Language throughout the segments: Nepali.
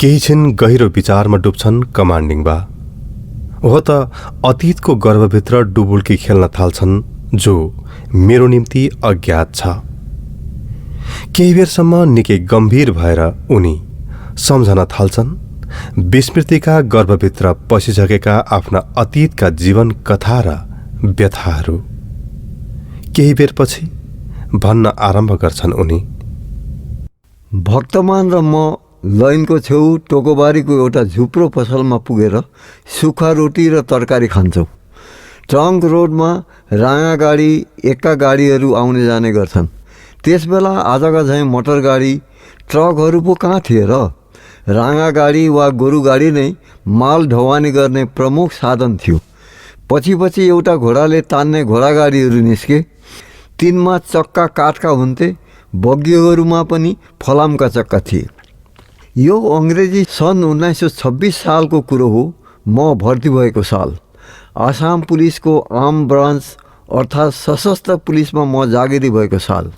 केही छिन गहिरो विचारमा डुब्छन् कमान्डिङ बा। हो त अतीतको गर्भभित्र डुबुल्की खेल्न थाल्छन् जो मेरो निम्ति अज्ञात छ। केही बेरसम्म निकै गम्भीर भएर उनी सम्झन थाल्छन् विस्मृतिका गर्भभित्र पसिसकेका आफ्ना अतीतका जीवन कथा र व्यथाहरू। केही बेरपछि भन्न आरम्भ गर्छन् उनी, भक्तमान र म लाइनको छेउ टोकोबारीको एउटा झुप्रो पसलमा पुगेर सुक्खा रोटी र तरकारी खान्छौँ। ट्रङ्क रोडमा राँगा गाडी एक्का गाडीहरू आउने जाने गर्छन्। त्यसबेला आजका झैँ मोटर गाडी ट्रकहरू पो कहाँ थिए र? राँगा गाडी वा गोरु गाडी नै माल ढवानी गर्ने प्रमुख साधन थियो। पछि पछि एउटा घोडाले तान्ने घोडागाडीहरू निस्के। तिनमा चक्का काठका हुन्थे। बग्गीहरूमा पनि फलामका चक्का थिए। यो अङ्ग्रेजी सन् 1926 सालको कुरो हो। म भर्ती भएको साल। आसाम पुलिसको आर्म ब्रान्च अर्थात् सशस्त्र पुलिसमा म जागिरी भएको साल।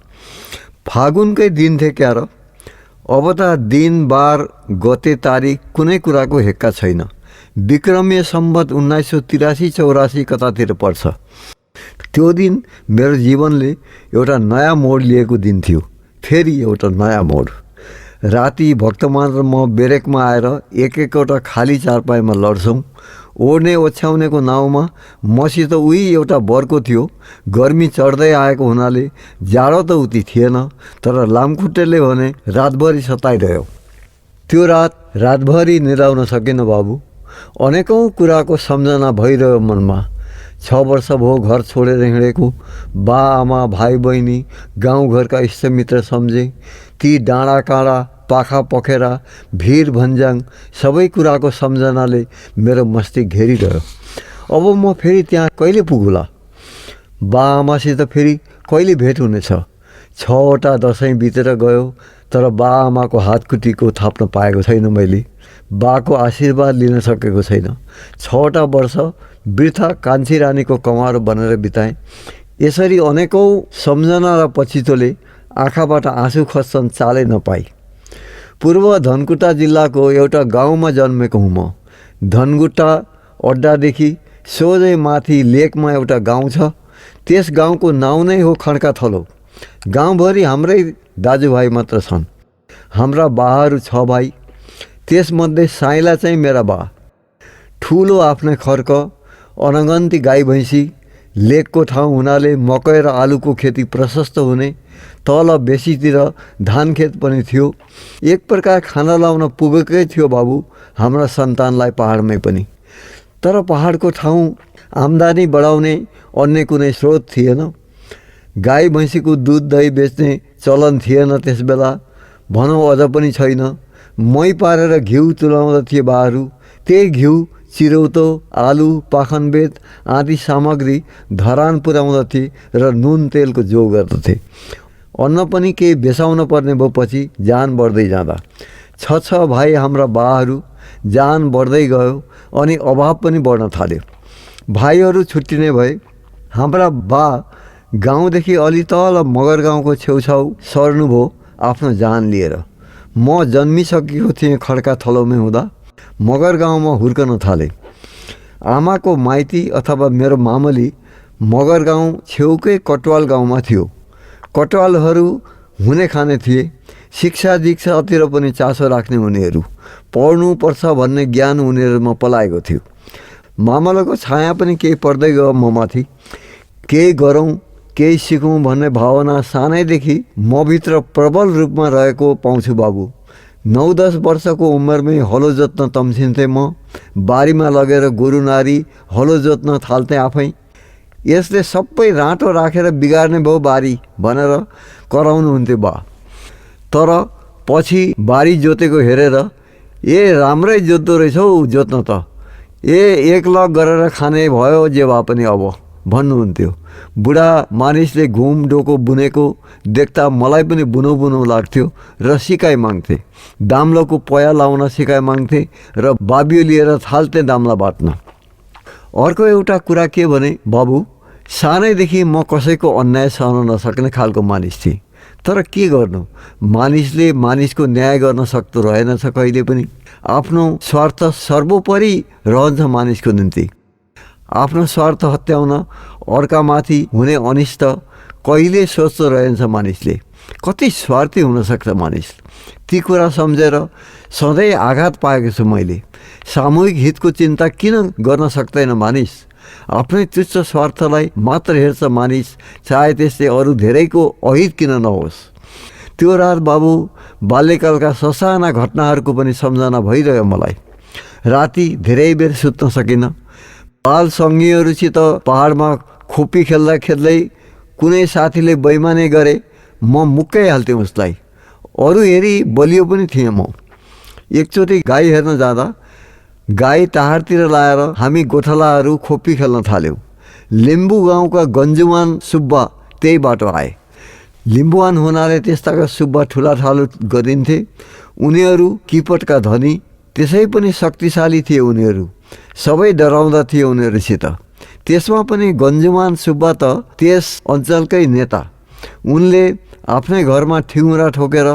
फागुनकै दिन थिए क्यार। अब त दिन बार गते तारिक कुनै कुराको हेक्का छैन। विक्रमीय सम्वत 1983-84 कतातिर पर्छ। त्यो दिन मेरो जीवनले एउटा नयाँ मोड लिएको दिन थियो। फेरि एउटा नयाँ मोड। राति भक्तमान र म बेरेकमा आएर एक एकवटा खाली चारपाईमा लड्छौँ। ओड्ने ओछ्याउनेको नाउँमा मसित उही एउटा बर्को थियो। गर्मी चढ्दै आएको हुनाले जाडो त उति थिएन, तर लामखुट्टेले भने रातभरि सताइरह्यो। त्यो रातभरि निदाउन सकिनँ बाबु। अनेकौँ कुराको सम्झना भइरह्यो मनमा। 6 वर्ष भयो घर छोडेर हिँडेको। बा आमा भाइ बहिनी गाउँघरका इष्टमित्र सम्झे। ती डाँडा काँडा पाखा पखेरा भिर भन्ज्याङ सबै कुराको सम्झनाले मेरो मस्तिष्क घेरिरह्यो। अब म फेरि त्यहाँ कहिले पुगुला? बा आमासित फेरि कहिले भेट हुनेछ? 6वटा दसैँ बितेर गयो, तर बा आमाको हातखुट्टीको थाप्न पाएको छैन मैले। बाको आशीर्वाद लिन सकेको छैन। 6वटा वर्ष वृथा कान्छी रानीको कमारो बनेर बिताएँ। यसरी अनेकौँ सम्झना र पछितोले आँखाबाट आँसु खस्छन् चालै नपाई। पूर्व धनकुटा जिल्लाको एउटा गाउँमा जन्मेको हुँ म। धनकुटा अड्डादेखि सोझै माथि लेकमा एउटा गाउँ छ। त्यस गाउँको नाउँ नै हो खड्का थलो। गाउँभरि हाम्रै दाजुभाइ मात्र छन्। हाम्रा बाहरू 6 भाइ। त्यसमध्ये साइला चाहिँ मेरा बा। ठुलो आफ्नै खर्क, अनगन्ती गाई भैँसी। लेकको ठाउँ हुनाले मकै र आलुको खेती प्रशस्त हुने। तल बेसीतिर धान खेत पनि थियो। एक प्रकार खाना लाउन पुगेकै थियो बाबु हाम्रा सन्तानलाई पहाडमै पनि। तर पहाडको ठाउँ आम्दानी बढाउने अन्य कुनै स्रोत थिएन। गाई भैँसीको दुध दही बेच्ने चलन थिएन त्यसबेला, भनौँ अझ पनि छैन। मही पारेर घिउ तुलाउँदा थिए बाहरू। त्यही घिउ चिरौतो आलु पाखनबेत आदि सामग्री धरान पुर्याउँदथे र नुन तेलको जोग गर्दथे। अन्न पनि केही बेसाउन पर्ने भयो पछि जान बढ्दै जाँदा। 6 भाइ हाम्रा बाहरू। जान बढ्दै गयो अनि अभाव पनि बढ्न थाल्यो। भाइहरू छुट्टिने भए। हाम्रा बा गाउँदेखि अलि तल मगर गाउँको छेउछाउ सर्नुभयो आफ्नो जान लिएर। म जन्मिसकेको थिएँ खड्का थलोमै हुँदा मगर गाउँमा हुर्कन थाले। आमाको माइती अथवा मेरो मामली मगर गाउँ छेउकै कटवाल गाउँमा थियो। कटवालहरू हुने खाने थिए। शिक्षा दीक्षातिर पनि चासो राख्ने उनीहरू। पढ्नुपर्छ भन्ने ज्ञान उनीहरूमा पलाएको थियो। मामलाको छाया पनि केही पर्दै गयो ममाथि। केही गरौँ केही सिकौँ भन्ने भावना सानैदेखि मभित्र प्रबल रूपमा रहेको पाउँछु बाबु। 9-10 वर्षको उमेरमै हलो जोत्न तम्सिन्थेँ म। बारीमा लगेर गोरु नारी हलो जोत्न थाल्थेँ आफै। यसले सबै राँटो राखेर बिगार्ने भयो बारी भनेर कराउनुहुन्थ्यो बा। तर पछि बारी जोतेको हेरेर ए राम्रै जोत्दो रहेछौ जोत्न त। एक लग गरेर खाने भयो जे भए पनि अब भन्नुहुन्थ्यो। बुढा मानिसले घुम डोको बुनेको देख्दा मलाई पनि बुनौ बुनौ लाग्थ्यो र सिकाइ माग्थे। दाम्लोको पया लाउन सिकाइ माग्थे र बाबियो लिएर थाल्थे दाम्ला बाट्न। अर्को एउटा कुरा के भने बाबु, सानैदेखि म कसैको अन्याय सहन नसक्ने खालको मानिस थिएँ। तर के गर्नु, मानिसले मानिसको न्याय गर्न सक्दो रहेनछ कहिले पनि। आफ्नो स्वार्थ सर्वोपरि रहन्छ मानिसको निम्ति। आफ्नो स्वार्थ हत्याउन, अर्कामाथि हुने अनिष्ट कहिले सोच्दो रहन्छ मानिसले। कति स्वार्थी हुनसक्छ मानिस। ती कुरा सम्झेर सधैँ आघात पाएको छु मैले। सामूहिक हितको चिन्ता किन गर्न सक्दैन मानिस? आफ्नै तुच्छ स्वार्थलाई मात्र हेर्छ मानिस, चाहे त्यसले अरू धेरैको अहित किन नहोस्। त्यो रात बाबु बाल्यकालका ससाना घटनाहरूको पनि सम्झना भइरह्यो मलाई। राति धेरै बेर सुत्न सकिनँ। बाल सङ्गीहरूसित पहाडमा खोपी खेल्दा खेल्दै कुनै साथीले बैमानी गरे म मुक्कै हाल्थेँ उसलाई। अरू हेरी बलियो पनि थिएँ म। एकचोटि गाई हेर्न जाँदा गाई टारतिर लाएर हामी गोठालाहरू खोपी खेल्न थाल्यौँ। लिम्बू गाउँका गन्जुमान सुब्बा त्यही बाटो आए। लिम्बुवान हुनाले त्यस्ताका सुब्बा ठुलाठालु गरिन्थे। उनीहरू किपटका धनी, त्यसै पनि शक्तिशाली थिए। उनीहरू सबै डराउँदा थिए उनीहरूसित। त्यसमा पनि गन्जुमान सुब्बा त त्यस अञ्चलकै नेता। उनले आफ्नै घरमा ठिङ्गुरा ठोकेर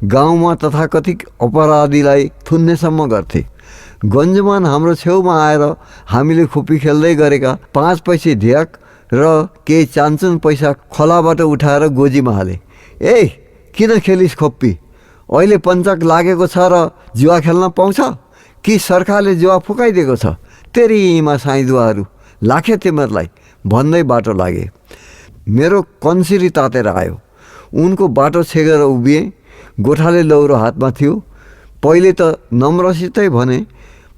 गाउँमा तथाकथित अपराधीलाई थुन्नेसम्म गर्थे। गन्जुमान हाम्रो छेउमा आएर हामीले खोपी खेल्दै गरेका 5 पैसे ढ्याक र केही चान्चुन पैसा खोलाबाट उठाएर गोजीमा हाले। ए किन खेलिस् खोपी? अहिले पञ्चक लागेको छ र जुवा खेल्न पाउँछ कि सरकारले जुवा फुकाइदिएको छ? तेरीमा साइदुवाहरू लाखे तिमीहरूलाई भन्दै बाटो लागे। मेरो कन्सिरी तातेर आयो। उनको बाटो छेकेर उभिएँ। गोठाले लौरो हातमा थियो। पहिले त नम्रसितै भने,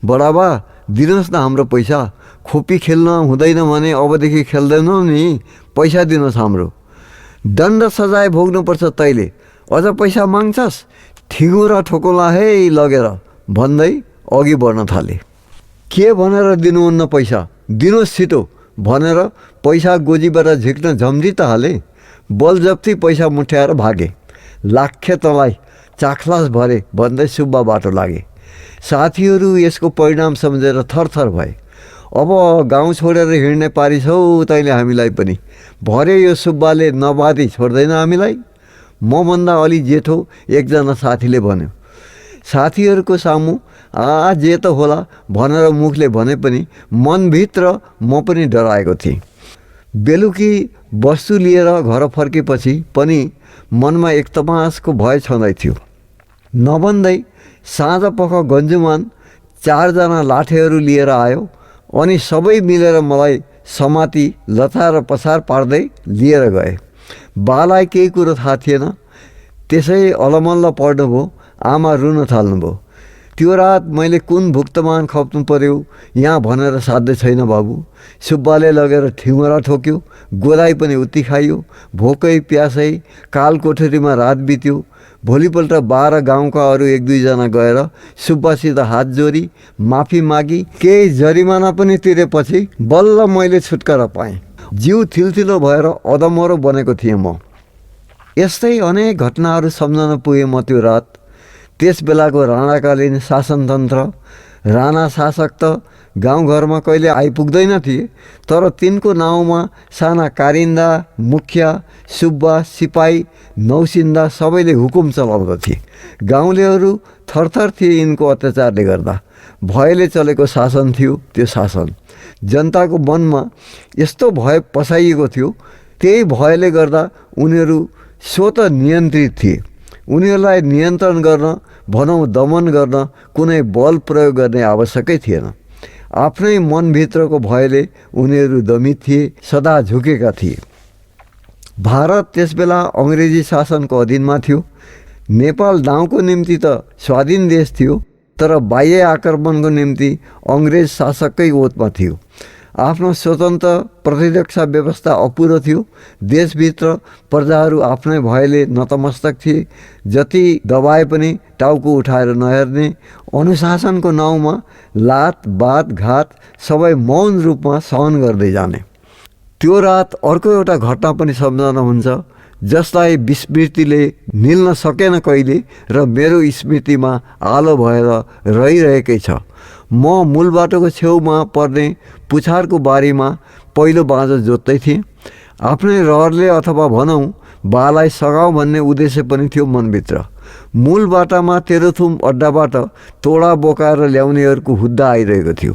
बडाबा दिनुहोस् न हाम्रो पैसा। खोपी खेल्न हुँदैन भने अबदेखि खेल्दैनौ नि, पैसा दिनुहोस् हाम्रो। दण्ड सजाय भोग्नुपर्छ तैँले, अझ पैसा माग्छस्? ठिङ्गुरा ठोकौँला है लगेर भन्दै अघि बढ्न थाले। के भनेर दिनुहुन्न पैसा? दिनुहोस् छिटो भनेर पैसा गोजीबाट झिक्न झम्झी त हाले। बलजप्ती पैसा मुठ्याएर भागे। लाखे तँलाई चाख्लास भरे भन्दै सुब्बा बाटो लागे। साथीहरू यसको परिणाम सम्झेर थरथर भए। अब गाउँ छोडेर हिँड्ने पारी छौ तैँले हामीलाई पनि। भरे यो सुब्बाले नबाधी छोड्दैन हामीलाई। मभन्दा अलि जेठो एकजना साथीले भन्यो। साथीहरूको सामु जे त होला भनेर मुखले भने पनि मनभित्र म पनि डराएको थिएँ। बेलुकी वस्तु लिएर घर फर्केपछि पनि मनमा एक तमासको भय छँदै थियो। नभन्दै साँझ पख गन्जुमान 4 जना लाठेहरू लिएर आयो अनि सबै मिलेर मलाई समाती लतार पसार पार्दै लिएर गए। बालाई केही कुरो थाहा थिएन। त्यसै अलमल्ल पर्नुभयो। आमा रुन थाल्नुभयो। त्यो रात मैले कुन भुक्तमान खप्नु पर्यो यहाँ भनेर साध्य छैन बाबु। सुब्बाले लगेर ठिङ्गुरा ठोक्यो। गोदाई पनि उति खाइयो। भोकै प्यासै काल कोठरीमा रात बित्यो। भोलिपल्ट 12 गाउँका अरू 1-2 जना गएर सुब्बासित हात जोडी माफी मागी केही जरिमाना पनि तिरेपछि बल्ल मैले छुटकारा पाएँ। जिउ थिलथिलो भएर अधमरो बनेको थिएँ म। यस्तै अनेक घटनाहरू सम्झन पुगेँ म त्यो रात। त्यस बेलाको राणाकालीन शासनतन्त्र, राणा शासक त गाउँघरमा कहिले आइपुग्दैन थिए, तर तिनको नाउँमा साना कारिन्दा, मुखिया, सुब्बा, सिपाही, नौसिन्दा सबैले हुकुम चलाउँदथे। गाउँलेहरू थरथर थिए यिनको अत्याचारले गर्दा। भयले चलेको शासन थियो त्यो शासन। जनताको मनमा यस्तो भय पसाइएको थियो। त्यही भयले गर्दा उनीहरू स्वत नियन्त्रित थिए। उनीहरूलाई नियन्त्रण गर्न, भनौँ दमन गर्न कुनै बल प्रयोग गर्ने आवश्यकै थिएन। आफ्नै मनभित्रको भयले उनीहरू दमित थिए, सदा झुकेका थिए। भारत त्यसबेला अङ्ग्रेजी शासनको अधीनमा थियो। नेपाल दाउँको निम्ति त स्वाधीन देश थियो, तर बाह्य आक्रमणको निम्ति अङ्ग्रेज शासककै ओतमा थियो। आफ्नो स्वतन्त्र प्रतिरक्षा व्यवस्था अपुरो थियो। देशभित्र प्रजाहरू आफ्नै भयले नतमस्तक थिए। जति दबाए पनि टाउको उठाएर नहेर्ने, अनुशासनको नाउँमा लात बात घात सबै मौन रूपमा सहन गर्दै जाने। त्यो रात अर्को एउटा घटना पनि सम्झना हुन्छ, जसलाई विस्मृतिले निल्न सकेन कहिले र मेरो स्मृतिमा आलो भएर रहिरहेकै छ। म मूल बाटोको छेउमा पर्ने पुछारको बारीमा पहिलो बाँझो जोत्दै थिएँ। आफ्नै रहरले अथवा भनौँ बालाई सघाउँ भन्ने उद्देश्य पनि थियो मनभित्र। मूल बाटामा तेह्रथुम अड्डाबाट तोडा बोकाएर ल्याउनेहरूको हुद्दा आइरहेको थियो।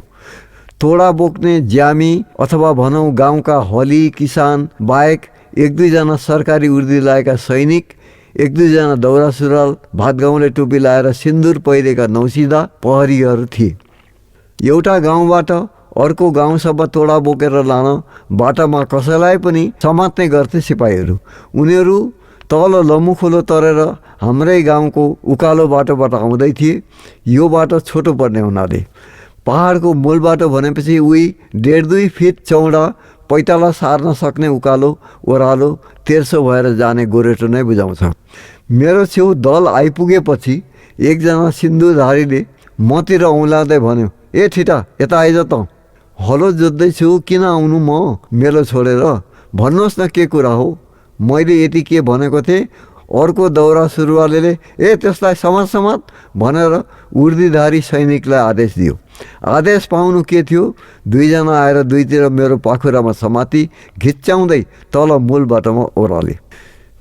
तोडा बोक्ने ज्यामी अथवा भनौँ गाउँका हली किसान बाहेक एक दुईजना सरकारी उर्दी लगाएका सैनिक, एक दुईजना दौरा सुरुवाल भातगाउँले टोपी लाएर सिन्दुर पहिरेका नौसिदा प्रहरीहरू थिए। एउटा गाउँबाट अर्को गाउँसम्म तोडा बोकेर लान बाटामा कसैलाई पनि समात्ने गर्थे सिपाहीहरू। उनीहरू तल लम्मुखोलो तरेर हाम्रै गाउँको उकालो बाटोबाट आउँदै थिए। यो बाटो छोटो पर्ने हुनाले पहाडको मूल बाटो भनेपछि उही 1.5-2 फिट चौडा पैताला सार्न सक्ने उकालो ओह्रालो तेर्सो भएर जाने गोरेटो नै बुझाउँछ। मेरो छेउ दल आइपुगेपछि एकजना सिन्दुरधारीले मतिर औँलाउँदै भन्यो, ए ठिटा यता आइज त, हलो जोत्दैछु, किन आउनु म मेलो छोडेर, भन्नुहोस् न के कुरा हो। मैले यति के भनेको थिएँ। अर्को दौरा सुरुवाले ए त्यसलाई समात भनेर उर्दीधारी सैनिकलाई आदेश दियो। आदेश पाउनु के थियो, दुईजना आएर दुईतिर मेरो पाखुरामा समाती घिच्याउँदै तल मूल बाटोमा ओह्राले।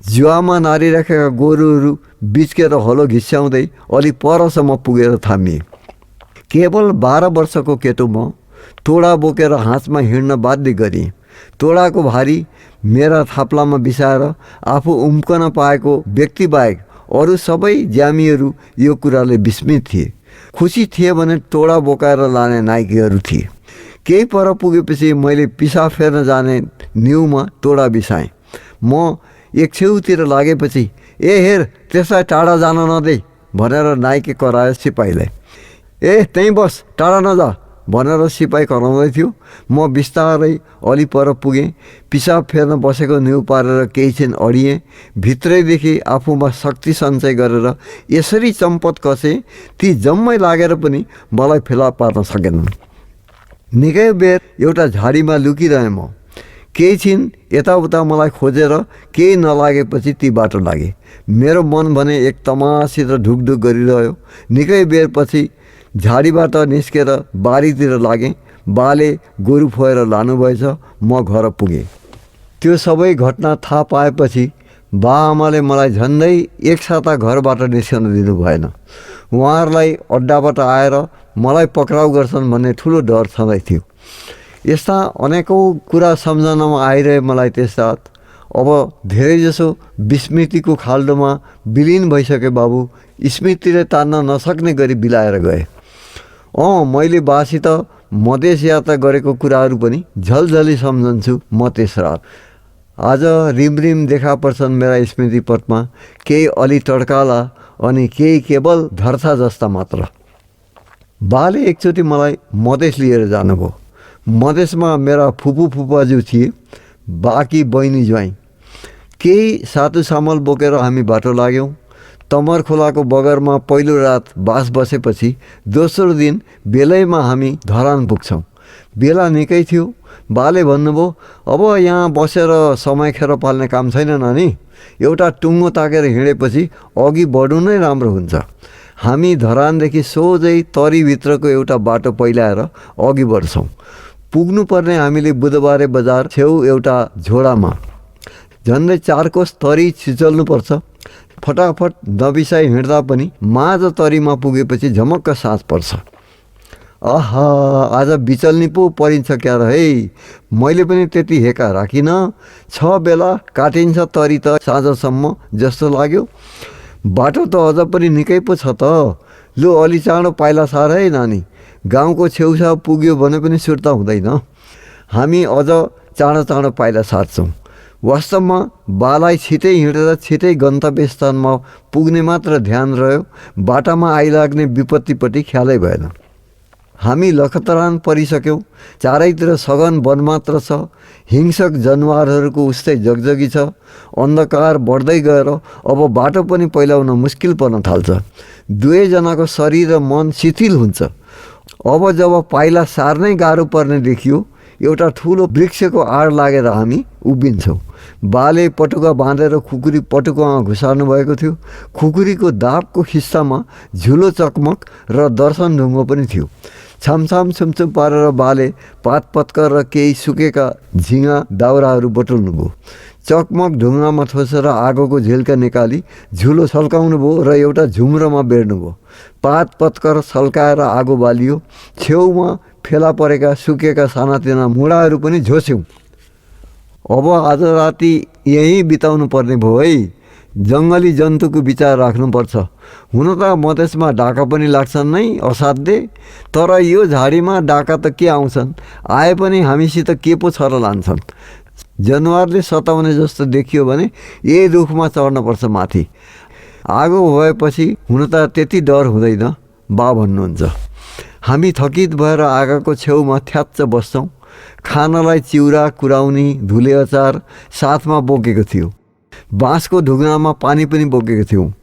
जुवामा नारिराखेका गोरुहरू बिच्केर हलो घिच्याउँदै अलि परसम्म पुगेर थामिए। केवल 12 वर्षको केटो म तोडा बोकेर हाँसमा हिँड्न बाध्य गरिएँ। तोडाको भारी मेरा थाप्लामा बिसाएर आफू उम्कन पाएको व्यक्ति बाहेक अरू सबै ज्यामीहरू यो कुराले विस्मित थिए। खुसी थिए भने तोडा बोकाएर लाने नाइकीहरू थिए। केही पर पुगेपछि मैले पिसाब फेर्न जाने न्युमा तोडा बिसाएँ। म एक छेउतिर लागेपछि ए हेर त्यसलाई टाढा जान नदे भनेर नाइके करायो सिपाहीलाई। ए त्यहीँ बस, टाढा नजा भनेर सिपाही कराउँदै थियो। म बिस्तारै अलि पर पुगेँ। पिसाब फेर्न बसेको न्यु पारेर केही छिन अडिएँ। भित्रैदेखि आफूमा शक्ति सञ्चय गरेर यसरी चम्पत कसेँ, ती जम्मै लागेर पनि मलाई फेला पार्न सकेनन्। निकै बेर एउटा झाडीमा लुकिरहेँ म। केही छिन यताउता मलाई खोजेर केही नलागेपछि ती बाटो लागे। मेरो मन भने एक तमासित ढुकढुक गरिरह्यो। निकै बेरपछि झाडीबाट निस्केर बारीतिर लागेँ। बाले गोरु फोएर लानुभएछ। म घर पुगेँ। त्यो सबै घटना थाहा पाएपछि बाआमाले मलाई झन्डै एक साता घरबाट निस्कन दिनु भएन। उहाँहरूलाई अड्डाबाट आएर मलाई पक्राउ गर्छन् भन्ने ठुलो डर छँदै थियो। यस्ता अनेकौँ कुरा सम्झनामा आइरहे मलाई। त्यससाथ अब धेरैजसो विस्मृतिको खाल्डोमा विलिन भइसके बाबु स्मृतिले तान्न नसक्ने गरी बिलाएर गए। मैले बासित मधेस यात्रा गरेको कुराहरू पनि झलझली सम्झन्छु म त्यस रात। आज रिमरिम देखा पर्छन् मेरा स्मृति पटमा, केही अलि टड्काला अनि केही केवल धर्था जस्ता मात्र। बाले एकचोटि मलाई मधेस लिएर जानुभयो। मधेसमा मेरा फुपू फुपाजु थिए, बाँकी बहिनी ज्वाइँ। केही सातु सामल बोकेर हामी बाटो लाग्यौँ। तमर खोलाको बगरमा पहिलो रात बास बसेपछि दोस्रो दिन बेलैमा हामी धरान पुग्छौँ। बेला निकै थियो। बाले भन्नुभयो, अब यहाँ बसेर समय खेर पाल्ने काम छैन नानी, एउटा टुङ्गो ताकेर हिँडेपछि अघि बढ्नु नै राम्रो हुन्छ। हामी धरानदेखि सोझै तरीभित्रको एउटा बाटो पहिलाएर अघि बढ्छौँ। पुग्नुपर्ने हामीले बुधबारे बजार छेउ एउटा झोडामा झन्डै 4 कोस तरी छिचल्नुपर्छ। फटाफट नबिसाइ हिँड्दा पनि माझ तरीमा पुगेपछि झमक्क साँझ पर्छ। आहा, आज बिचल्नी पो परिन्छ क्या र है। मैले पनि त्यति हेका राखिनँ। 6 बेला काटिन्छ तरी त साँझसम्म जस्तो लाग्यो। बाटो त अझ पनि निकै पो छ त। लु अलि चाँडो पाइला सार है नानी, गाउँको छेउछाउ पुग्यो भने पनि सुर्ता हुँदैन। हामी अझ चाँडो पाइला सार्छौँ। वास्तवमा बालाई छिटै हिँडेर छिटै गन्तव्य स्थानमा पुग्ने मात्र ध्यान रह्यो। बाटामा आइलाग्ने विपत्तिपट्टि ख्यालै भएन। हामी लखतरान परिसक्यौँ। चारैतिर सघन वन मात्र छ। हिंसक जनावरहरूको उस्तै जगजगी छ। अन्धकार बढ्दै गएर अब बाटो पनि पहिलाउन मुस्किल पर्न थाल्छ। दुवैजनाको शरीर र मन शिथिल हुन्छ। अब जब पाइला सार्नै गाह्रो पर्ने देखियो, एउटा ठुलो वृक्षको आड लागेर हामी उभिन्छौँ। बाले पटुका बाँधेर खुकुरी पटुकामा घुसार्नु भएको थियो। खुकुरीको दापको खिस्सामा झुलो चकमक र दर्शन ढुङ्गो पनि थियो। छामछाम छुमछुम पारेर बाले पात पत्कर र केही सुकेका झिँगा दाउराहरू बटुल्नुभयो। चकमक ढुङ्गामा थोसेर आगोको झिल्का निकाली झुलो सल्काउनु भयो र एउटा झुम्रोमा बेर्नुभयो। पात पत्कर सल्काएर आगो बालियो। छेउमा फेला परेका सुकेका सानातिना मुढाहरू पनि झोस्यौँ। अब आज राति यहीँ बिताउनु पर्ने भयो है। जङ्गली जन्तुको विचार राख्नुपर्छ। हुन त मधेसमा डाका पनि लाग्छन् नै असाध्यै, तर यो झाडीमा डाका त के आउँछन्, आए पनि हामीसित के पो छर लान्छन्। जनावरले सताउने जस्तो देखियो भने यही रुखमा चढ्नुपर्छ माथि। आगो भएपछि हुन त त्यति डर हुँदैन बा भन्नुहुन्छ। हामी थकित भएर आगोको छेउमा थ्याच्च बस्छौँ। खानालाई चिउरा, कुराउनी, धुले अचार साथमा बोकेको थियो। बाँसको ढुङ्गामा पानी पनि बोकेको थियौँ।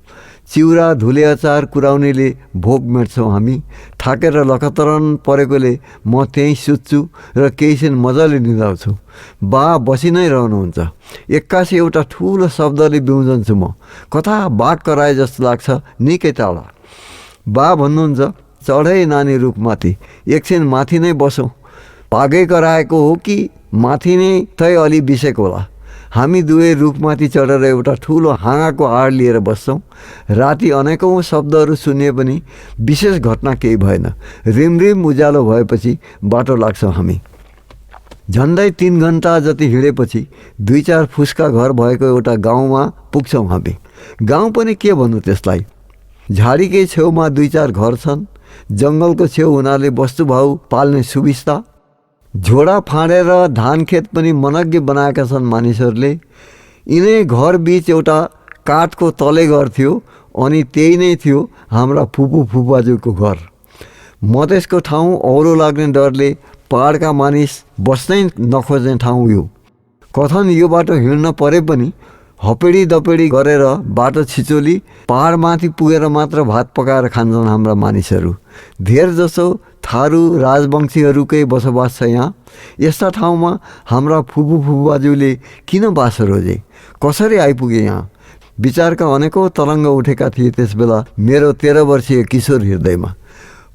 चिउरा, धुले अचार, कुराउनीले भोक मेट्छौँ हामी। थाकेर लखतरन परेकोले म त्यहीँ सुत्छु र केही छिन मजाले निदाउँछु। बा बसी नै रहनुहुन्छ। एक्कासी एउटा ठुलो शब्दले बिउजन्छु म। कता बाघ कराए जस्तो लाग्छ, निकै टाढा। बा भन्नुहुन्छ, चढै नानी रुखमाथि, एकछिन माथि नै बसौँ। बाघै कराएको हो कि माथि नै तै अलि बिसेको होला। हामी दुवै रुखमाथि चढेर एउटा ठुलो हाँगाको आड लिएर बस्छौँ। राति अनेकौँ शब्दहरू सुनिए पनि विशेष घटना केही भएन। रिमरिम उज्यालो भएपछि बाटो लाग्छौँ हामी। झन्डै 3 घन्टा जति हिँडेपछि 2-4 फुस्का घर भएको एउटा गाउँमा पुग्छौँ हामी। गाउँ पनि के भन्नु त्यसलाई। झाडीकै छेउमा 2-4 घर छन्। जङ्गलको छेउ हुनाले वस्तुभाउ पाल्ने सुविस्ता। झोडा फाँडेर धान खेत पनि मनग्गे बनाएका छन् मानिसहरूले। यिनै घर बीच एउटा काठको तले घर थियो अनि त्यही नै थियो हाम्रा फुपू फुपाजुको घर। मधेसको ठाउँ औलो लाग्ने डरले पहाडका मानिस बस्नै नखोज्ने ठाउँ यो। कथन यो बाटो हिँड्न परे पनि हपेडी दपेडी गरेर बाटो छिचोली पहाडमाथि पुगेर मात्र भात पकाएर खान्छन् हाम्रा मानिसहरू। धेर जसो थारू राजवंशीहरूकै बसोबास छ यहाँ। यस्ता ठाउँमा हाम्रा फुपू फुपाजुले किन बास रोजे, कसरी आइपुगे यहाँ? विचारका अनेकौँ तरङ्ग उठेका थिए त्यसबेला मेरो 13 वर्षीय किशोर हृदयमा।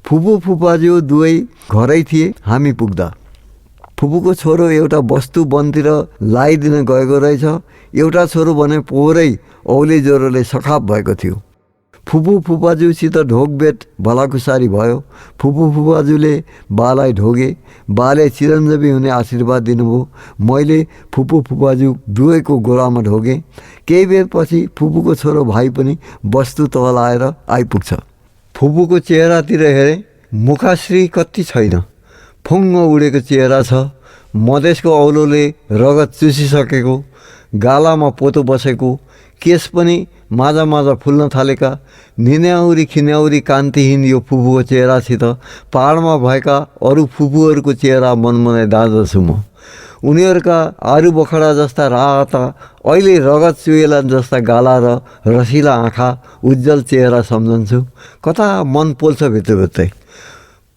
फुपू फुपाजु दुवै घरै थिए हामी पुग्दा। फुपूको छोरो एउटा वस्तु वनतिर लाइदिन गएको रहेछ। एउटा छोरो भने पोहोरै औले ज्वरोले सखाप भएको थियो। फुपू फुपाजुसित ढोकबेट भलाकुसारी भयो। फुपू फुपाजुले बालाई ढोगे। बाले चिरञ्जीवी हुने आशीर्वाद दिनुभयो। मैले फुपू फुपाजु दुवैको गोरामा ढोगे। केही बेरपछि फुपूको छोरो भाइ पनि वस्तु तलाएर आइपुग्छ। फुपूको चेहरातिर हेरेँ, मुखाश्री कति छैन। फुङ्ग उडेको चेहरा छ। मधेसको औलोले रगत चुसिसकेको, गालामा पोतो बसेको, केस पनि माझा माझा फुल्न थालेका, निन्याउरी खिन्याउरी कान्तिहीन यो फुपूको चेहरासित पहाडमा भएका अरू फुपूहरूको चेहरा मनमनै दाँच्दछु म। उनीहरूका आरु बखडा जस्ता राता, अहिले रगत चुएला जस्ता गाला र रसिला आँखा, उज्जवल चेहरा सम्झन्छु। कता मन पोल्छ भित्रभित्रै।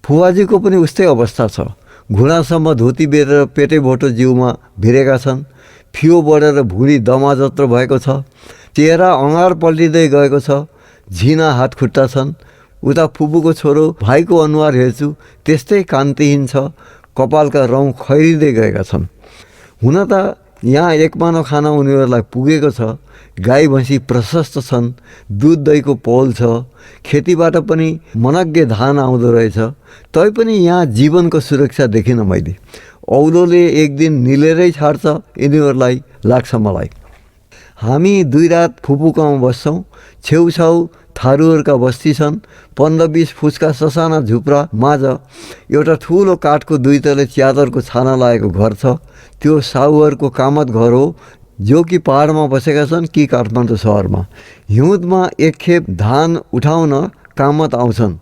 फुवाजीको पनि उस्तै अवस्था छ। घुँडासम्म धोती बेरेर पेटे भोटो जिउमा भिरेका छन्। फियो बढेर भुँडी दमा जत्रो भएको छ। चेहरा अँगार पल्टिँदै गएको छ। झिना हात खुट्टा छन्। उता फुपूको छोरो भाइको अनुहार हेर्छु, त्यस्तै कान्तिहीन छ। कपालका रौँ खैरिँदै गएका छन्। हुन त यहाँ एकमानो खाना उनीहरूलाई पुगेको छ। गाई भैँसी प्रशस्त छन्। दुध दहीको पहल छ। खेतीबाट पनि मनग्गे धान आउँदो रहेछ। तैपनि यहाँ जीवनको सुरक्षा देखिनँ मैले। औलोले एक दिन निलेरै छाड्छ यिनीहरूलाई लाग्छ मलाई। हामी 2 रात फुपूकामा बस्छौँ। छेउछाउ थारूहरूका बस्ती छन्। 15-20 फुटका ससाना झुप्रा माझ एउटा ठुलो काठको 2 तले च्यादरको छाना लागेको घर छ। त्यो साहुहरूको कामत घर हो, जो कि पहाडमा बसेका छन् कि काठमाडौँ सहरमा। हिउँदमा एक खेप धान उठाउन कामत आउँछन्।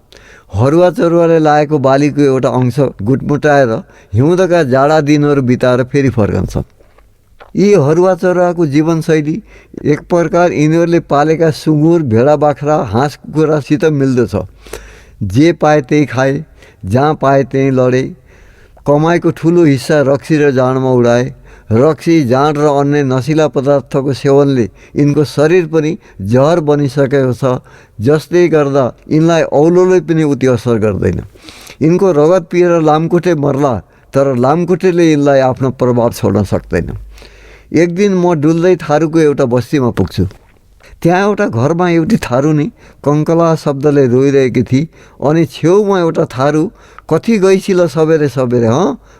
हरुवा चरुवाले लागेको बालीको एउटा अंश गुटमुटाएर हिउँदका जाडा दिनहरू बिताएर फेरि फर्कन्छन्। यी हरुवा चरुवाको जीवनशैली एक प्रकार यिनीहरूले पालेका सुँगुर, भेडा, बाख्रा, हाँस कुखुरासित मिल्दो छ। जे पाए त्यही खाए, जहाँ पाए त्यही लडे, कमाइको ठुलो हिस्सा रक्सी र जाँडमा उडाए रक्सी, जाँड र अन्य नसिला पदार्थको सेवनले यिनको शरीर पनि जहर बनिसकेको छ, जसले गर्दा यिनलाई औलोले पनि उति असर गर्दैन। यिनको रगत पिएर लामखुट्टे मर्ला, तर लामखुट्टेले यिनलाई आफ्नो प्रभाव छोड्न सक्दैन। एक दिन म डुल्दै थारूको एउटा बस्तीमा पुग्छु। त्यहाँ एउटा घरमा एउटी थारूनी कङ्कला शब्दले रोइरहेकी थिए अनि छेउमा एउटा थारू कति गइसिल सबेरे सबेरे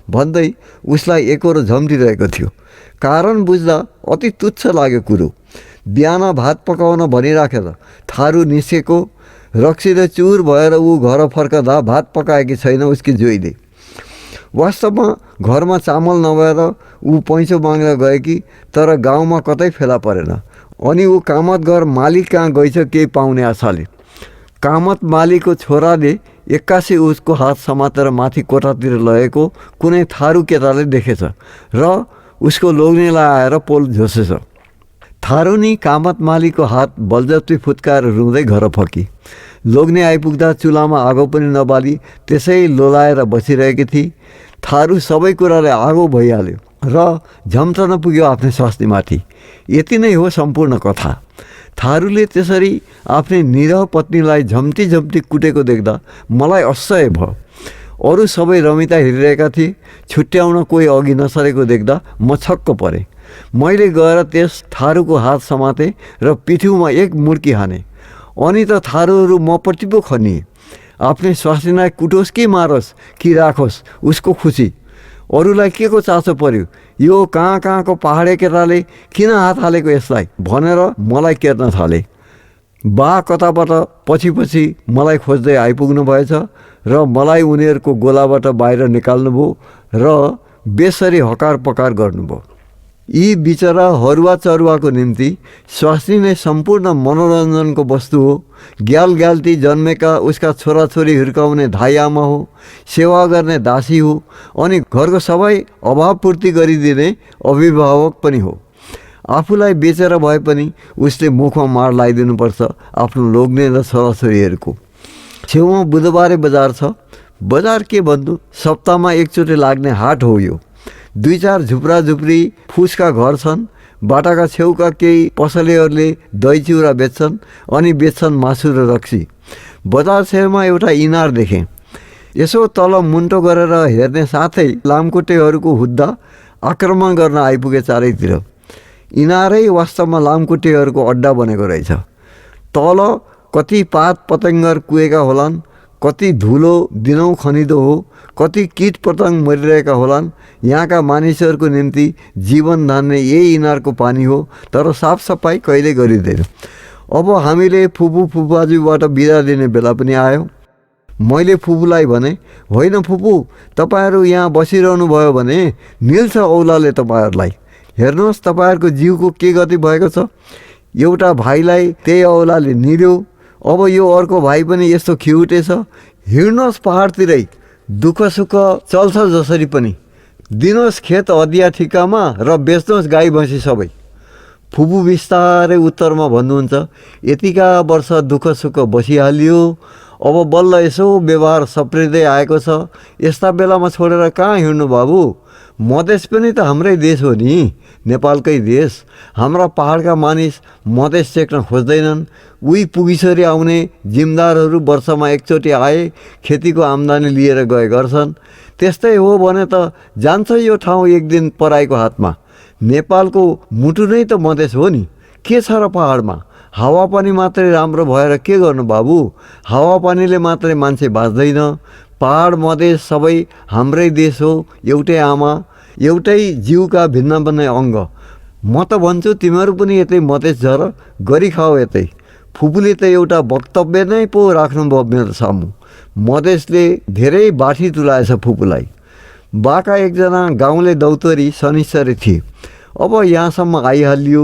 भन्दै उसलाई एकरो झम्टिरहेको थियो। कारण बुझ्दा अति तुच्छ लाग्यो कुरो। बिहान भात पकाउन भनिराखेर थारू निस्केको, रक्सीले चुर भएर ऊ घर फर्कदा भात पकाएकी छैन उसकी जोइले। वास्तवमा घरमा चामल नभएर ऊ पैँचो माग्न गएकी, तर गाउँमा कतै फेला परेन। अनि ऊ कामत घर मालिक कहाँ गइछ केही पाउने आशाले। कामत मालिकको छोराले एक्कासी उसको हात समातेर माथि कोठातिर लगेको कुनै थारू केटाले देखेछ र उसको लोग्नेलाई आएर पोल झोसेछ। थारूनी कामत मालिकको हात बलजफ्ती फुत्काएर रुँदै घर फर्की। लोग्ने आइपुग्दा चुलामा आगो पनि नबाली त्यसै लोलाएर बसिरहेकी थिए। थारू सबै कुराले आगो भइहाल्यो र झम्टन पुग्यो आफ्नै स्वास्नीमाथि। यति नै हो सम्पूर्ण कथा। थारूले त्यसरी आफ्नै निरह पत्नीलाई झम्टी झम्टी कुटेको देख्दा मलाई असह्य भयो। अरू सबै रमिता हेरिरहेका थिए। छुट्याउन कोही अघि नसरेको देख्दा म छक्क परेँ। मैले गएर त्यस थारूको हात समातेँ र पिठ्युमा एक मुड्की हाने। अनि त थारूहरू मपट्टि पो खनिए। आफ्नै स्वास्नीलाई कुटोस् कि मारोस् कि राखोस् उसको खुसी। अरूलाई के को चासो पर्यो, यो कहाँ कहाँको पहाडे केटाले किन हात हालेको यसलाई भनेर मलाई केर्न थाले। बा कताबाट पछि पछि मलाई खोज्दै आइपुग्नु भएछ र मलाई उनीहरूको गोलाबाट बाहिर निकाल्नुभयो र बेसरी हकार पकार गर्नुभयो। यी बिचरा हरुवा चरुवाको निम्ति स्वास्नी नै सम्पूर्ण मनोरञ्जनको वस्तु हो। ग्याल ग्याल्ती जन्मेका उसका छोराछोरी हुर्काउने धाई आमा हो, सेवा गर्ने दासी हो अनि घरको सबै अभावपूर्ति गरिदिने अभिभावक पनि हो। आफूलाई बेचेर भए पनि उसले मुखमा मार लगाइदिनुपर्छ आफ्नो लोग्ने र छोराछोरीहरूको। छेउमा बुधबारे बजार छ। बजार के भन्नु, सप्ताहमा एकचोटि लाग्ने हाट हो यो। दुई चार झुप्रा झुप्री फुसका घर छन्। बाटाका छेउका केही पसलेहरूले दही चिउरा बेच्छन् अनि बेच्छन् मासु र रक्सी। बजार छेउमा एउटा इनार देखेँ। यसो तल मुन्टो गरेर हेर्ने साथै लामखुट्टेहरूको हुद्दा आक्रमण गर्न आइपुगे चारैतिर। इनारै वास्तवमा लामखुट्टेहरूको अड्डा बनेको रहेछ। तल कति पात पतङ्गर कुएका होलान्, कति धुलो दिनौँ खनिदो हो, कति कीट पतंग मरिरहेका होलान्। यहाँका मानिसहरूको निम्ति जीवन धान्ने यही इनारको पानी हो, तर साफसफाइ कहिले गरिँदैन। अब हामीले फुपू फुपाजुबाट बिदा दिने बेला पनि आयो। मैले फुपूलाई भने, होइन फुपू, तपाईँहरू यहाँ बसिरहनु भयो भने निल्छ औलाले तपाईँहरूलाई। हेर्नुहोस् तपाईँहरूको जिउको के गति भएको छ। एउटा भाइलाई त्यही औलाले निल्यो, अब यो अर्को भाइ पनि यस्तो खिउटेछ। हिँड्नुहोस् पहाडतिरै, दुःख सुख चल्छ जसरी पनि। दिनुहोस् खेत अदिया ठिकामा र बेच्नुहोस् गाई भैँसी सबै। फुपू बिस्तारै उत्तरमा भन्नुहुन्छ, यतिका वर्ष दुःख सुख बसिहालियो, अब बल्ल यसो व्यवहार सप्रिँदै आएको छ। यस्ता बेलामा छोडेर कहाँ हिँड्नु बाबु? मधेस पनि त हाम्रै देश हो नि, नेपालकै देश। हाम्रा पहाडका मानिस मधेस टेक्न खोज्दैनन्। उही पुगिसरी आउने जिमदारहरू वर्षमा एकचोटि आए खेतीको आम्दानी लिएर गए गर्छन्। त्यस्तै हो भने त जान्छ यो ठाउँ एक दिन पराईको हातमा। नेपालको मुटु नै त मधेस हो नि। के छ र पहाडमा? हावापानी मात्रै राम्रो भएर के गर्नु बाबु? हावापानीले मात्रै मान्छे बाँच्दैन। पहाड मधेस सबै हाम्रै देश हो। एउटै आमा, एउटै जीवका भिन्न भिन्न अङ्ग। म त भन्छु तिमीहरू पनि यतै मधेस झर, गरी खाऊ यतै। फुपूले त एउटा वक्तव्य नै पो राख्नुभयो मेरो सामु। मधेसले धेरै बाठी तुलाएछ फुपूलाई। बाका एकजना गाउँले दौतरी शनिश्चरी थिए। अब यहाँसम्म आइहालियो।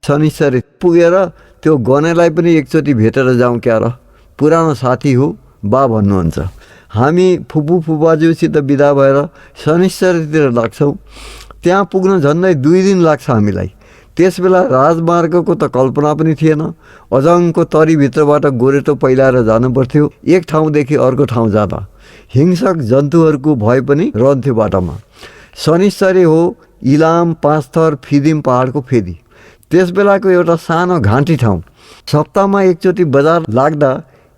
शनिश्चरी पुगेर त्यो गनेलाई पनि एकचोटि भेटेर जाउँ क्या र, पुरानो साथी हो बा भन्नुहुन्छ। हामी फुपू फुपाजुसित बिदा भएर शनिश्चरीतिर लाग्छौँ। त्यहाँ पुग्न झन्डै 2 दिन लाग्छ हामीलाई। त्यसबेला राजमार्गको त कल्पना पनि थिएन। अजङ्को तरीभित्रबाट गोरेटो पहिलाएर जानुपर्थ्यो एक ठाउँदेखि अर्को ठाउँ जाँदा। हिंसक जन्तुहरूको भय पनि रहन्थ्यो बाटोमा। शनिश्चरी हो इलाम, पाँचथर, फिदिम पहाडको फेदी। त्यस बेलाको एउटा सानो घाँटी ठाउँ। सप्ताहमा एकचोटि बजार लाग्दा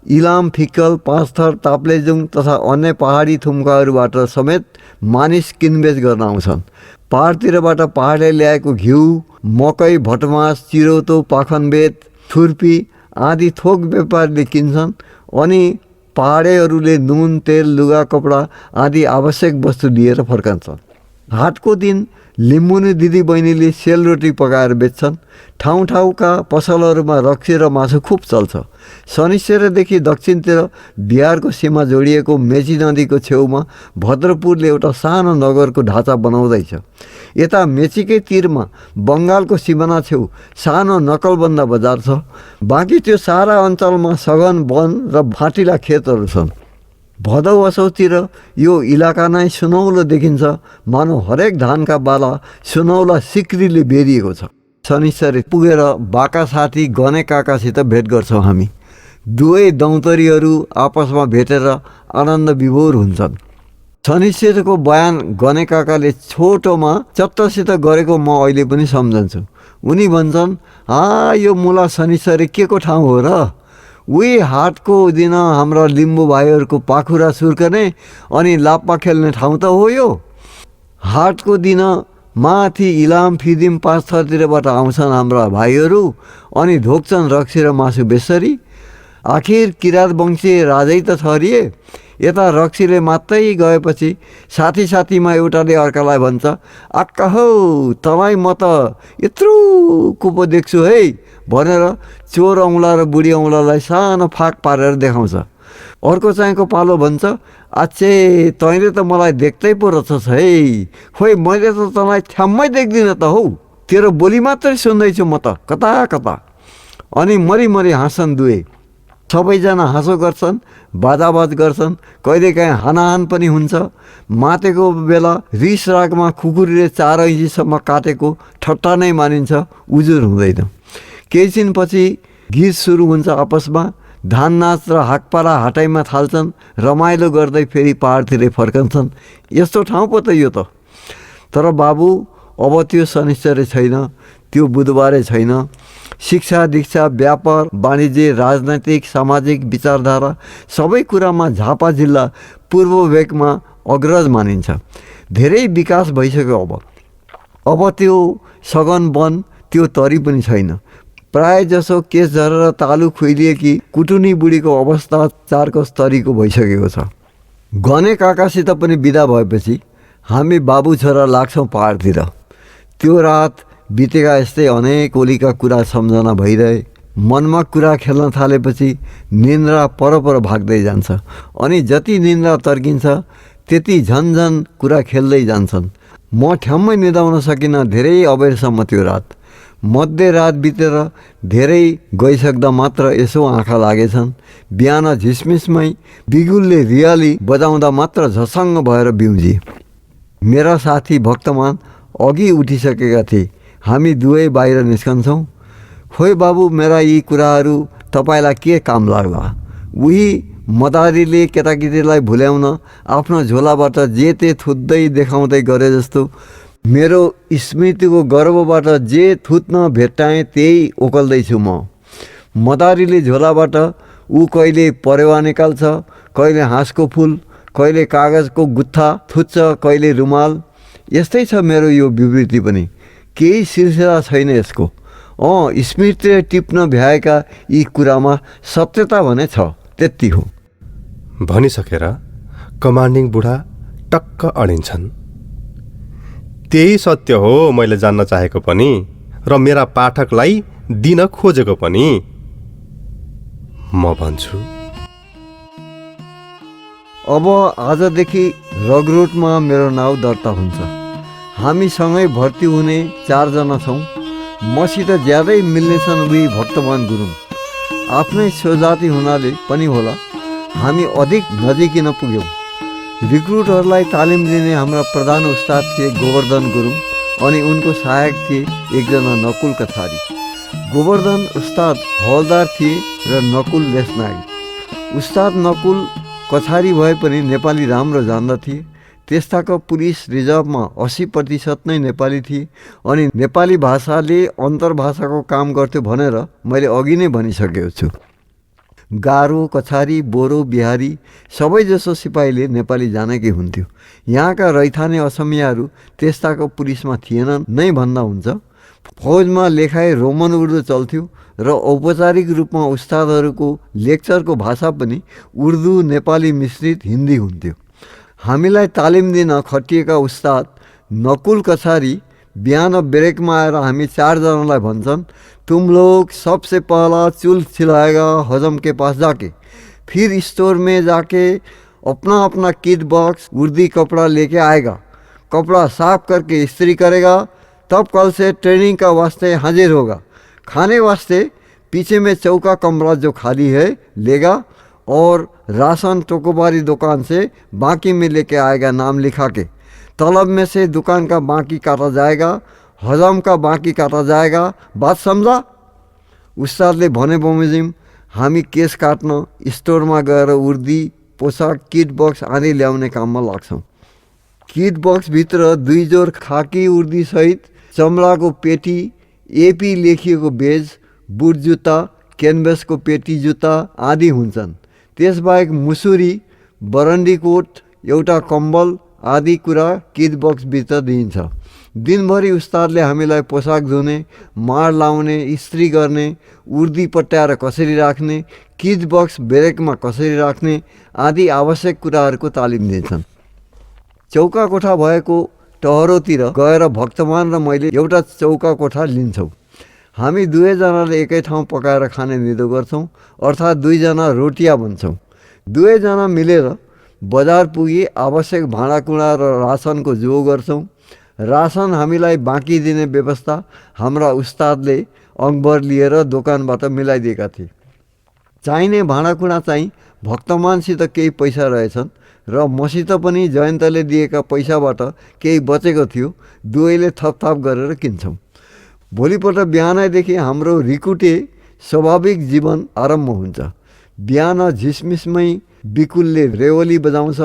इलाम, फिक्कल, पाँचथर, ताप्लेजुङ तथा अन्य पहाडी थुम्काहरूबाट समेत मानिस किनबेच गर्न आउँछन्। पहाडतिरबाट पहाडले ल्याएको घिउ, मकै, भटमास, चिरोतो, पाखनबेत, छुर्पी आदि थोक व्यापारीले किन्छन् अनि पहाडेहरूले नुन, तेल, लुगा, कपडा आदि आवश्यक वस्तु लिएर फर्कन्छन्। हाटको दिन लिम्बुनी दिदी बहिनीले सेलरोटी पकाएर बेच्छन्। ठाउँ ठाउँका पसलहरूमा रक्सी र मासु खुब चल्छ। शनिश्चरदेखि दक्षिणतिर बिहारको सीमा जोडिएको मेची नदीको छेउमा भद्रपुरले एउटा सानो नगरको ढाँचा बनाउँदैछ। यता मेचीकै तिरमा बङ्गालको सिमाना छेउ सानो नकलबन्दा बजार छ। बाँकी त्यो सारा अञ्चलमा सघन वन र फाँटिला खेतहरू छन्। भदौ असौतिर यो इलाका नै सुनौलो देखिन्छ, मानव हरेक धानका बाला सुनौला सिक्रीले बेरिएको छ। शनिश्चरी पुगेर बाका साथी गने काकासित भेट गर्छौँ हामी। दुवै दौतरीहरू आपसमा भेटेर आनन्द विभोर हुन्छन्। शनिश्चरीको बयान गने काकाले छोटोमा चट्टसित गरेको म अहिले पनि सम्झन्छु। उनी भन्छन्, यो मुला शनिश्चरी के को ठाउँ हो र? उही हाटको दिन हाम्रा लिम्बू भाइहरूको पाखुरा सुर्कने अनि लाप्पा खेल्ने ठाउँ त हो यो। हाटको दिन माथि इलाम, फिदिम, पाँचथरतिरबाट आउँछन् हाम्रा भाइहरू अनि धोक्छन् रक्सी र मासु बेसरी। आखिर किराँत वंशीय राजै त छरिए। यता रक्सीले मात्रै गएपछि साथी साथीमा एउटाले अर्कालाई भन्छ, आक्का हौ तपाईँ म त यत्रो कुपो देख्छु है भनेर चोर औँला र बुढी औँलालाई सानो फाक पारेर देखाउँछ। अर्को चाहिँको पालो भन्छ, आच्छे तैँले त मलाई देख्दै पो रहेछस् है, खोइ मैले त तँलाई ठ्याम्मै देख्दिनँ त हौ, तेरो बोली मात्रै सुन्दैछु म त कता कता। अनि मरिमरि हाँस्छन् दुवै। सबैजना हाँसो गर्छन्, बाजाबाज गर्छन्, कहिलेकाहीँ हानाहान पनि हुन्छ। मातेको बेला रिस रागमा खुकुरीले 4 इन्चीसम्म काटेको ठट्टा नै मानिन्छ, उजुर हुँदैन। केही दिनपछि गीत सुरु हुन्छ आपसमा। धान नाच र हाकपारा हाटैमा थाल्छन्। रमाइलो गर्दै फेरि पहाडतिरै फर्कन्छन्। यस्तो ठाउँ पो त यो त। तर बाबु अब त्यो शनिश्चरी छैन, त्यो बुधबारै छैन। शिक्षा, दीक्षा, व्यापार, वाणिज्य, राजनैतिक, सामाजिक विचारधारा सबै कुरामा झापा जिल्ला पूर्व भेकमा अग्रज मानिन्छ। धेरै विकास भइसक्यो। अब त्यो सघन वन, त्यो तरी पनि छैन। प्राय जसो केस झरेर तालु खुइलिएकी कुटुनी बुढीको अवस्था 4 कस तरीको भइसकेको छ। गने काकासित पनि बिदा भएपछि हामी बाबु छोरा लाग्छौँ पहाडतिर। त्यो रात बितेका यस्तै अनेक ओलीका कुरा सम्झना भइरहे। मनमा कुरा खेल्न थालेपछि निन्द्रा परपर भाग्दै जान्छ अनि जति निन्द्रा तर्किन्छ त्यति झन्झन कुरा खेल्दै जान्छन्। म ठ्याम्मै निदाउन सकिनँ धेरै अबेरसम्म त्यो रात। मध्यरात बितेर धेरै गइसक्दा मात्र यसो आँखा लागेछन्। बिहान झिसमिसमै बिगुलले रियाली बजाउँदा मात्र झसङ्ग भएर बिउजी। मेरा साथी भक्तमान अघि उठिसकेका थिए। हामी दुवै बाहिर निस्कन्छौँ। खोइ बाबु, मेरा यी कुराहरू तपाईँलाई के काम लाग्ला? उही मदारीले केटाकेटीलाई भुल्याउन आफ्नो झोलाबाट जे ते थुत्दै देखाउँदै गरे जस्तो मेरो स्मृतिको गर्वबाट जे थुत्न भेट्टाएँ त्यही ओकल्दैछु म। मदारीले झोलाबाट ऊ कहिले परेवा निकाल्छ, कहिले हाँसको फुल, कहिले कागजको गुत्था थुत्छ, कहिले रुमाल। यस्तै छ मेरो यो विवृत्ति पनि। केही सिलसिला छैन यसको। स्मृतिले टिप्न भ्याएका यी कुरामा सत्यता भने छ, त्यति हो। भनिसकेर कमान्डिङ बुढा टक्क अडिन्छन्। त्यही सत्य हो मैले जान्न चाहेको पनि र मेरा पाठकलाई दिन खोजेको पनि, म भन्छु। अब आजदेखि रगरोटमा मेरो नाउँ दर्ता हुन्छ। हामी सँगै भर्ती हुने 4 जना छौँ। मसित ज्यादै मिल्नेछन् उही भक्तमान गुरुङ। आफ्नै स्वजाति हुनाले पनि होला हामी अधिक नजिकिन पुग्यौँ। रिक्रुटहरूलाई तालिम दिने हाम्रा प्रधान उस्ताद थिए गोवर्धन गुरुङ अनि उनको सहायक थिए एकजना नकुल कछारी। गोवर्धन उस्ताद हवलदार थिए र नकुल लेसनागी। उस्ताद नकुल कछारी भए पनि नेपाली राम्रो जान्दथे। त्यस्ताको पुलिस रिजर्भमा 80% नै नेपाली थिए अनि नेपाली भाषाले अन्तर्भाषाको काम गर्थ्यो भनेर मैले अघि नै भनिसकेको छु। गारो, कछारी, बोरो, बिहारी सबैजसो सिपाहीले नेपाली जानेकै हुन्थ्यो। यहाँका रैथाने असमियाहरू त्यस्ताको पुलिसमा थिएनन् नै भन्दा हुन्छ। फौजमा लेखाइ रोमन उर्दू चल्थ्यो र औपचारिक रूपमा उस्तादहरूको लेक्चरको भाषा पनि उर्दू नेपाली मिश्रित हिन्दी हुन्थ्यो। हामीलाई तालिम दिन खटिएका उस्ताद नकुल कछारी बिहान ब्रेकमा आएर हामी 4 जनालाई भन्छन्, तुम लोग सबसे पहला चूल छिलाएगा हजम के पास जाके, फिर स्टोर में जाके अपना अपना किट बॉक्स उर्दी कपड़ा लेके आएगा, कपड़ा साफ करके इस्त्री करेगा, तब कल से ट्रेनिंग का वास्ते हाजिर होगा। खाने वास्ते पीछे में चौका कमरा जो खाली है लेगा और राशन टोकोबारी दुकान से बाकी में लेके आएगा नाम लिखा के। तलब में से दुकान का बाकी काटा जाएगा, हजम का बाकी काटा जाएगा। बात समझा? उस्तादले भने बमोजिम हामी केस काट्न स्टोरमा गएर उर्दी, पोसाक, किट बक्स आदि ल्याउने काममा लाग्छौँ। किट बक्सभित्र 2 जोर खाकी उर्दी सहित चमडाको पेटी, एपी लेखिएको बेज, बुट जुत्ता, क्यानभसको पेटी जुत्ता आदि हुन्छन्। त्यसबाहेक मुसुरी, बरन्डी कोट, एउटा कम्बल आदि कुरा किट बक्सभित्र दिइन्छ। दिनभरि उस्तादले हामीलाई पोसाक धुने, माड लाउने, इस्त्री गर्ने, उर्दी पट्याएर कसरी राख्ने, किट बक्स ब्रेकमा कसरी राख्ने आदि आवश्यक कुराहरूको तालिम दिन्छन्। चौका कोठा भएको टहरोतिर गएर भक्तमान र मैले एउटा चौका कोठा लिन्छौँ। हामी 2 जनाले एकै ठाउँ पकाएर खाने निदो गर्छौँ, अर्थात् 2 जना रोटिया बन्छौँ। 2 जना मिलेर बजार पुगी आवश्यक भाँडाकुँडा र रासनको जो गर्छौँ। रासन हामीलाई बाँकी दिने व्यवस्था हाम्रा उस्तादले अङ्कभर लिएर दोकानबाट मिलाइदिएका थिए। चाहिने भाँडाकुँडा चाहिँ भक्तमानसित केही पैसा रहेछन् र मसित पनि जयन्तले दिएका पैसाबाट केही बचेको थियो। दुवैले थपथाप गरेर किन्छौँ। भोलिपल्ट बिहानैदेखि हाम्रो रिकुटे स्वाभाविक जीवन आरम्भ हुन्छ। बिहान झिसमिसमै बिकुलले रेवली बजाउँछ।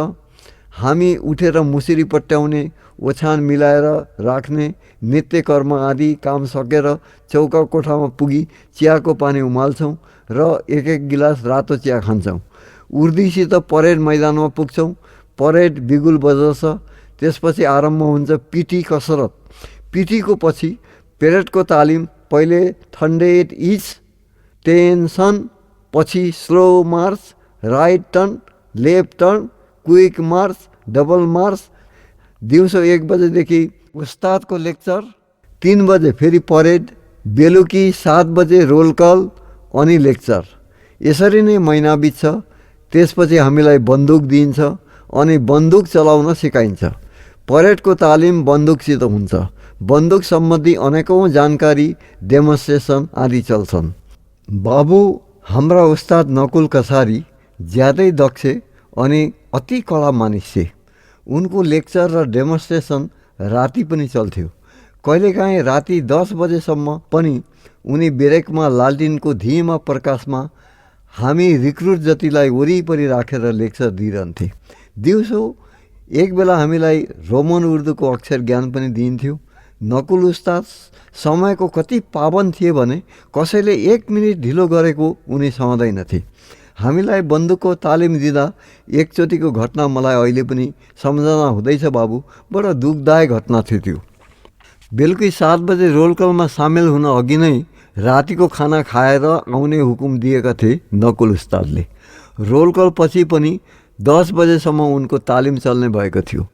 हामी उठेर मुसुरी पट्याउने, ओछ्यान मिलाएर राख्ने, नित्य कर्म आदि काम सकेर चौका कोठामा पुगी चियाको पानी उमाल्छौँ र 1-1 गिलास रातो चिया खान्छौँ। उर्दीसित परेड मैदानमा पुग्छौँ। परेड बिगुल बजाउँछ। त्यसपछि आरम्भ हुन्छ पिटी कसरत। पिटीको पछि पेरेडको तालिम। पहिले थन्डेड इच, टेन्सन, पछि slow March, right turn, left turn, quick March, double March. दिउँसो 1 बजेदेखि उस्तादको लेक्चर, 3 बजे फेरि परेड, बेलुकी 7 बजे रोल कल अनि लेक्चर। यसरी नै महिना बित्छ। त्यसपछि हामीलाई बन्दुक दिइन्छ अनि बन्दुक चलाउन सिकाइन्छ। परेडको तालिम बन्दुकसित हुन्छ। बन्दुक सम्बन्धी अनेकौँ जानकारी, डेमोन्स्ट्रेसन आदि चल्छन्। बाबु हाम्रा उस्ताद नकुल कछारी ज्यादै दक्ष अनि अति कडा मानिस थिए। उनको लेक्चर र डेमोन्स्ट्रेसन राति पनि चल्थ्यो। कहिलेकाहीँ राति 10 बजेसम्म पनि उनी ब्रेकमा लालटिनको धिमा प्रकाशमा हामी रिक्रुट जतिलाई वरिपरि राखेर लेक्चर दिइरहन्थे। दिउँसो एक बेला हामीलाई रोमन उर्दूको अक्षर ज्ञान पनि दिइन्थ्यो। नकुल उस्ताद समयको कति पाबन्द थिए भने कसैले 1 मिनेट ढिलो गरेको उनी सहँदैनथे। हामीलाई बन्दुकको तालिम दिँदा एकचोटिको घटना मलाई अहिले पनि सम्झना हुँदैछ बाबु। बडो दुःखदायक घटना थियो त्यो। बेलुकी 7 बजे रोल कलमा सामेल हुन अघि नै रातिको खाना खाएर आउने हुकुम दिएका थिए नकुल उस्तादले। रोल कल पछि पनि 10 बजेसम्म उनको तालिम चल्ने भएको थियो।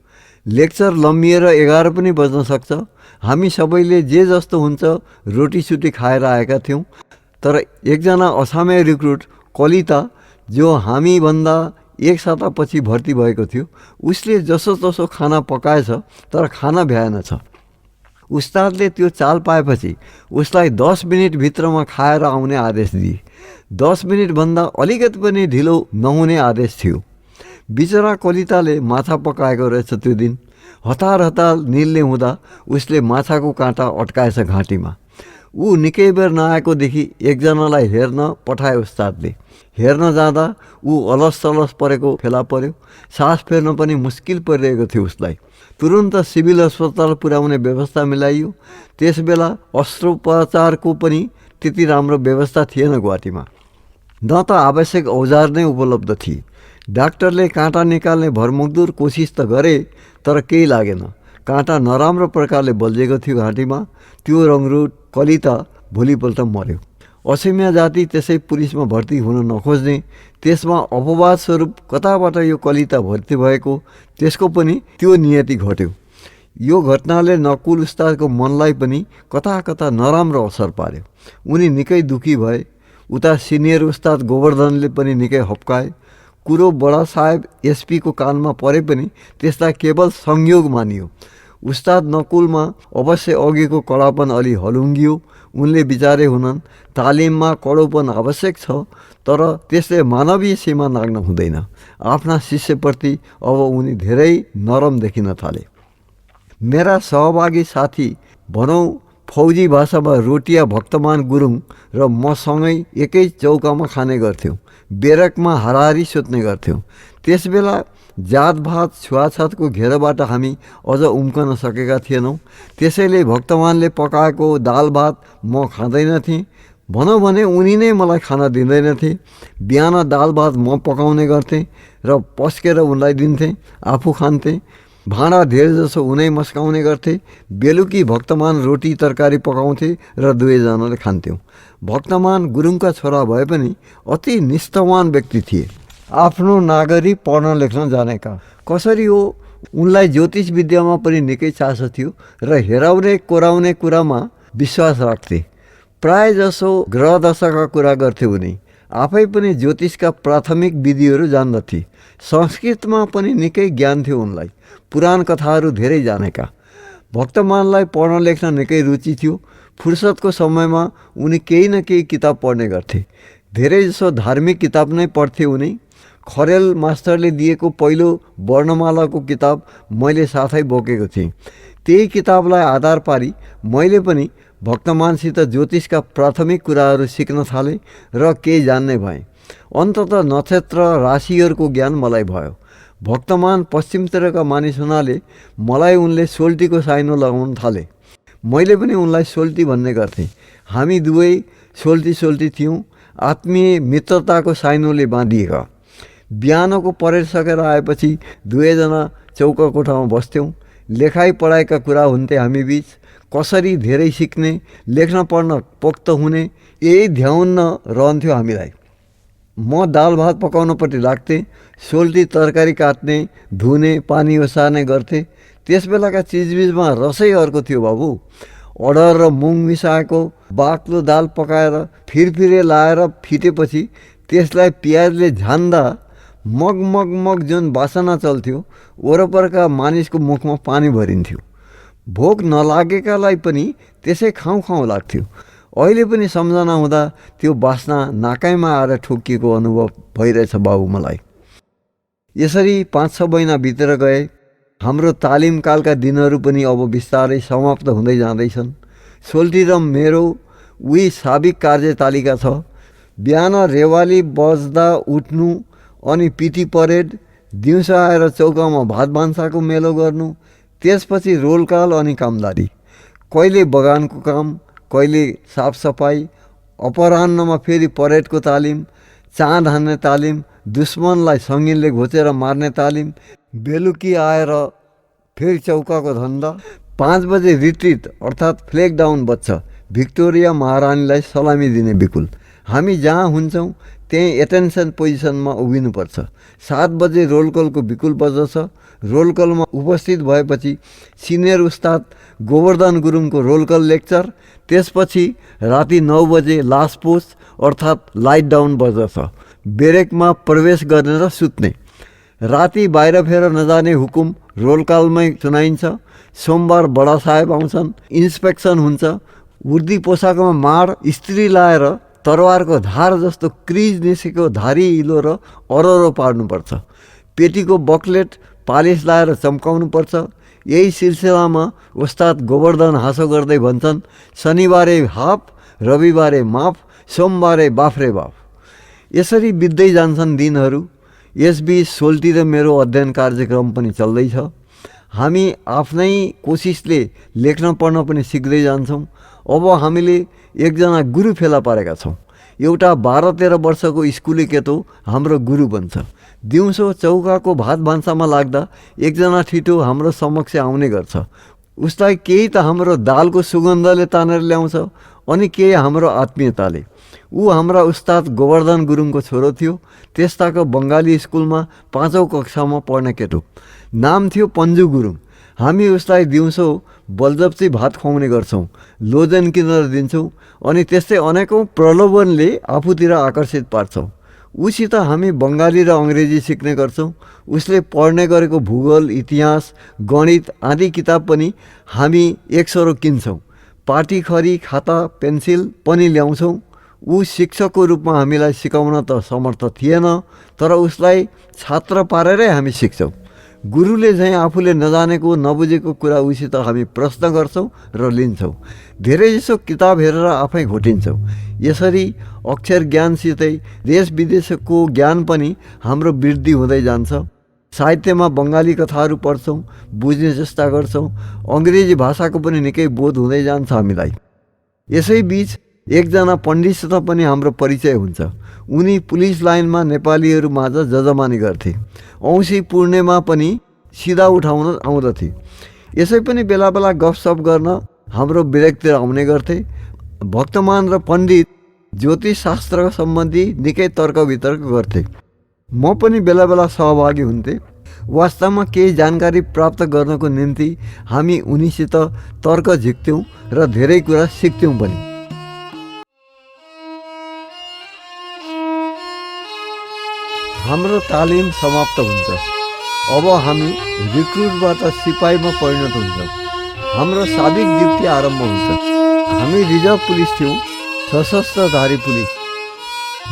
लेक्चर लम्बिएर 11 पनि बज्न सक्छ। हामी सबैले जे जस्तो हुन्छ रोटीसुटी खाएर आएका थियौँ। तर एकजना असामे रिक्रुट कलिता जो हामीभन्दा 1 सातापछि भर्ती भएको थियो, उसले जसो तसो खाना पकाएछ तर खाना भ्याएनछ। उस्तादले त्यो चाल पाएपछि उसलाई 10 मिनेट भित्रमा खाएर आउने आदेश दिए। 10 मिनेटभन्दा अलिकति पनि ढिलो नहुने आदेश थियो। बिचरा कलिताले माछा पकाएको रहेछ त्यो दिन। हतार हतार निल्ने हुँदा उसले माछाको काँटा अड्काएछ घाँटीमा। ऊ निकै बेर नआएकोदेखि एकजनालाई हेर्न पठाए उस्तादले। हेर्न जाँदा ऊ अलस तलस परेको फेला पर्यो। सास फेर्न पनि मुस्किल परिरहेको थियो उसलाई। तुरुन्त सिभिल अस्पताल पुर्याउने व्यवस्था मिलाइयो। त्यसबेला अस्त्रोपचारको पनि त्यति राम्रो व्यवस्था थिएन गुवाहाटीमा। न त आवश्यक औजार नै उपलब्ध थिए। डाक्टरले काँटा निकाल्ने भरमग्दुर कोसिस त गरे, तर केही लागेन। काँटा नराम्रो प्रकारले बल्झेको थियो घाँटीमा। त्यो रङरुट कलिता भोलिपल्ट मर्यो। असिमिया जाति त्यसै पुलिसमा भर्ती हुन नखोज्ने, त्यसमा अपवाद स्वरूप कताबाट यो कलिता भर्ती भएको, त्यसको पनि त्यो नियति घट्यो। यो घटनाले नकुल उस्तादको मनलाई पनि कता कता नराम्रो असर पार्यो। उनी निकै दुखी भए। उता सिनियर उस्ताद गोवर्धनले पनि निकै हप्काए। कुरो बडा साहेब एसपीको कानमा परे पनि त्यसलाई केवल संयोग मानियो। उस्ताद नकुलमा अवश्य अघिको कडापन अलि हलुङ्गियो। उनले विचारे हुनन् तालिममा कडोपन आवश्यक छ, तर त्यसले मानवीय सीमा नाग्न हुँदैन। आफ्ना शिष्यप्रति अब उनी धेरै नरम देखिन थाले। मेरा सहभागी साथी भनौँ फौजी भाषामा रोटिया भक्तमान गुरुङ र मसँगै एकै चौकामा खाने गर्थ्यौँ। बेरकमा हाराहारी सुत्ने गर्थ्यौँ। त्यसबेला जातभात छुवाछातको घेरबाट हामी अझ उम्कन सकेका थिएनौँ। त्यसैले भक्तमानले पकाएको दाल भात म खाँदैनथेँ। भनौँ भने उनी नै मलाई खाना दिँदैनथे। बिहान दाल भात म पकाउने गर्थेँ र पस्केर उनलाई दिन्थेँ, आफू खान्थेँ। भाँडा धेर जसो उनै मस्काउने गर्थे। बेलुकी भक्तमान रोटी तरकारी पकाउँथे र दुवैजनाले खान्थ्यौँ। भक्तमान गुरुङका छोरा भए पनि अति निष्ठावान व्यक्ति थिए। आफ्नो नागरी पढ्न लेख्न जानेका। कसरी हो, उनलाई ज्योतिष विद्यामा पनि निकै चासो थियो र हेराउने कोराउने कुरामा विश्वास राख्थे। प्राय जसो ग्रह दशाका कुरा गर्थे उनी। आफै पनि ज्योतिषका प्राथमिक विधिहरू जान्दथे। संस्कृतमा पनि निकै ज्ञान थियो उनलाई। पुराण कथाहरू धेरै जानेका। भक्तमानलाई पढ्न लेख्न निकै रुचि थियो। फुर्सदको समयमा उनी केही न केही किताब पढ्ने गर्थे। धेरैजसो धार्मिक किताब नै पढ्थे उनी। खरेल मास्टरले दिएको पहिलो वर्णमालाको किताब मैले साथै बोकेको थिएँ। त्यही किताबलाई आधार पारी मैले पनि भक्तमानसित ज्योतिषका प्राथमिक कुराहरू सिक्न थालेँ र केही जान्ने भएँ। अन्ततः नक्षत्र राशिहरूको ज्ञान मलाई भयो। भक्तमान पश्चिमतिरका मानिस हुनाले मलाई उनले सोल्टीको साइनो लगाउन थाले। मैले पनि उनलाई सोल्टी भन्ने गर्थेँ। हामी दुवै सोल्टी थियौँ, आत्मीय मित्रताको साइनोले बाँधिएका। बिहानको परेड सकेर आएपछि दुवैजना चौका कोठामा बस्थ्यौँ। लेखाइ पढाइका कुरा हुन्थे हामी बीच। कसरी धेरै सिक्ने, लेख्न पढ्न पोख्त हुने, यही ध्याउन्न रहन्थ्यो हामीलाई। म दाल भात पकाउनपट्टि लाग्थेँ। सोल्टी तरकारी काट्ने, धुने, पानी ओसार्ने गर्थे। त्यसबेलाका चिजबिजमा रसै अर्को थियो बाबु। अडर र मुङ मिसाएको बाक्लो दाल पकाएर फिरफिरे लाएर फिटेपछि त्यसलाई प्याजले झान्दा मग मग मग जुन बासना चल्थ्यो, वरपरका मानिसको मुखमा पानी भरिन्थ्यो। भोक नलागेकालाई पनि त्यसै खाउँ खाउँ लाग्थ्यो। अहिले पनि सम्झना हुँदा त्यो बास्ना नाकैमा आएर ठोकिएको अनुभव भइरहेछ बाबु मलाई। यसरी 5-6 महिना बितेर गए। हाम्रो तालिमकालका दिनहरू पनि अब बिस्तारै समाप्त हुँदै जाँदैछन्। सोल्टी र मेरो उही साबिक कार्यतालिका छ। बिहान रेवाली बज्दा उठ्नु, अनि पिटी परेड, दिउँसो आएर चौकामा भात भान्साको मेलो गर्नु, त्यसपछि रोलकाल अनि कामदारी। कहिले बगानको काम, कहिले साफसफाई। अपराह्नमा फेरि परेडको तालिम, चाँद हान्ने तालिम, दुश्मनलाई सङ्गिनले घोचेर मार्ने तालिम। बेलुकी आएर फेरि चौकाको धन्दा। 5 बजे रिट्रिट अर्थात् फ्लेग डाउन बज्छ। भिक्टोरिया महारानीलाई सलामी दिने बिकुल। हामी जहाँ हुन्छौँ त्यहीँ एटेन्सन पोजिसनमा उभिनुपर्छ। 7 बजे रोलकलको बिकुल बज्दछ। रोलकलमा उपस्थित भएपछि सिनियर उस्ताद गोवर्धन गुरुङको रोलकल लेक्चर। त्यसपछि राति 9 बजे लास्ट पोस्ट अर्थात् लाइट डाउन बज्दछ। बेरेकमा प्रवेश गर्ने र सुत्ने। राति बाहिर फेर नजाने हुकुम रोलकालमै सुनाइन्छ। सोमबार बडा साहेब आउँछन्, इन्सपेक्सन हुन्छ। उर्दी पोसाकमा माड, स्त्री लाएर तरवारको धार जस्तो क्रिज निस्केको धारी इलो र अररो पार्नुपर्छ। पेटीको बक्लेट पालिस लाएर चम्काउनुपर्छ। यही सिलसिलामा उस्ताद गोवर्धन हाँसो गर्दै भन्छन्, शनिबारे हाफ, रविबारे माफ, सोमबारे बाफ रे बाफ। यसरी बित्दै जान्छन् दिनहरू। यसबीच सोल्टी र मेरो अध्ययन कार्यक्रम पनि चल्दैछ। हामी आफ्नै कोसिसले लेख्न पढ्न पनि सिक्दै जान्छौँ। अब हामीले एकजना गुरु फेला पारेका छौँ। एउटा 12-13 वर्षको स्कुले केटो हाम्रो गुरु बन्छ। दिउँसो चौकाको भात भान्सामा लाग्दा एकजना ठिटो हाम्रो समक्ष आउने गर्छ। उसलाई केही त हाम्रो दालको सुगन्धले तानेर ल्याउँछ अनि केही हाम्रो आत्मीयताले। ऊ हाम्रा उस्ताद गोवर्धन गुरुङको छोरो थियो। त्यस्ताको बङ्गाली स्कुलमा 5औं कक्षामा पढ्ने केटो। नाम थियो पन्जु गुरुङ। हामी उसलाई दिउँसो बलजप्ती भात खुवाउने गर्छौँ, लोजन किनेर दिन्छौँ अनि त्यस्तै अनेकौँ प्रलोभनले आफूतिर आकर्षित पार्छौँ। उसित हामी बङ्गाली र अङ्ग्रेजी सिक्ने गर्छौँ। उसले पढ्ने गरेको भूगोल, इतिहास, गणित आदि किताब पनि हामी एकसरो किन्छौँ। पाटी खरी, खाता, पेन्सिल पनि ल्याउँछौँ। ऊ शिक्षकको रूपमा हामीलाई सिकाउन त समर्थ थिएन, तर उसलाई छात्र पारेरै हामी सिक्छौँ। गुरुले चाहिँ आफूले नजानेको नबुझेको कुरा उसित हामी प्रश्न गर्छौँ र लिन्छौँ। धेरैजसो किताब हेरेर आफै घोटिन्छौँ। यसरी अक्षर ज्ञानसितै देश विदेशको ज्ञान पनि हाम्रो वृद्धि हुँदै जान्छ। साहित्यमा बङ्गाली कथाहरू पढ्छौँ, बुझ्ने चेष्टा गर्छौँ। अङ्ग्रेजी भाषाको पनि निकै बोध हुँदै जान्छ हामीलाई। यसै बीच एकजना पण्डितसित पनि हाम्रो परिचय हुन्छ। उनी पुलिस लाइनमा नेपालीहरू माझ जजमानी गर्थे। औँसी पूर्णिमा पनि सिधा उठाउन आउँदथे। यसै पनि बेला बेला गफसफ गर्न हाम्रो ब्रेकतिर आउने गर्थे। भक्तमान र पण्डित ज्योतिषशास्त्र सम्बन्धी निकै तर्क वितर्क गर्थे। म पनि बेला बेला सहभागी हुन्थे। वास्तवमा केही जानकारी प्राप्त गर्नको निम्ति हामी उनीसित तर्क झिक्थ्यौँ र धेरै कुरा सिक्थ्यौँ पनि। हाम्रो तालिम समाप्त हुन्छ। अब हामी रिक्रुटबाट सिपाहीमा परिणत हुन्छौँ। हाम्रो साविक ड्युटी आरम्भ हुन्छ। हामी रिजर्भ पुलिस थियौँ, सशस्त्रधारी पुलिस।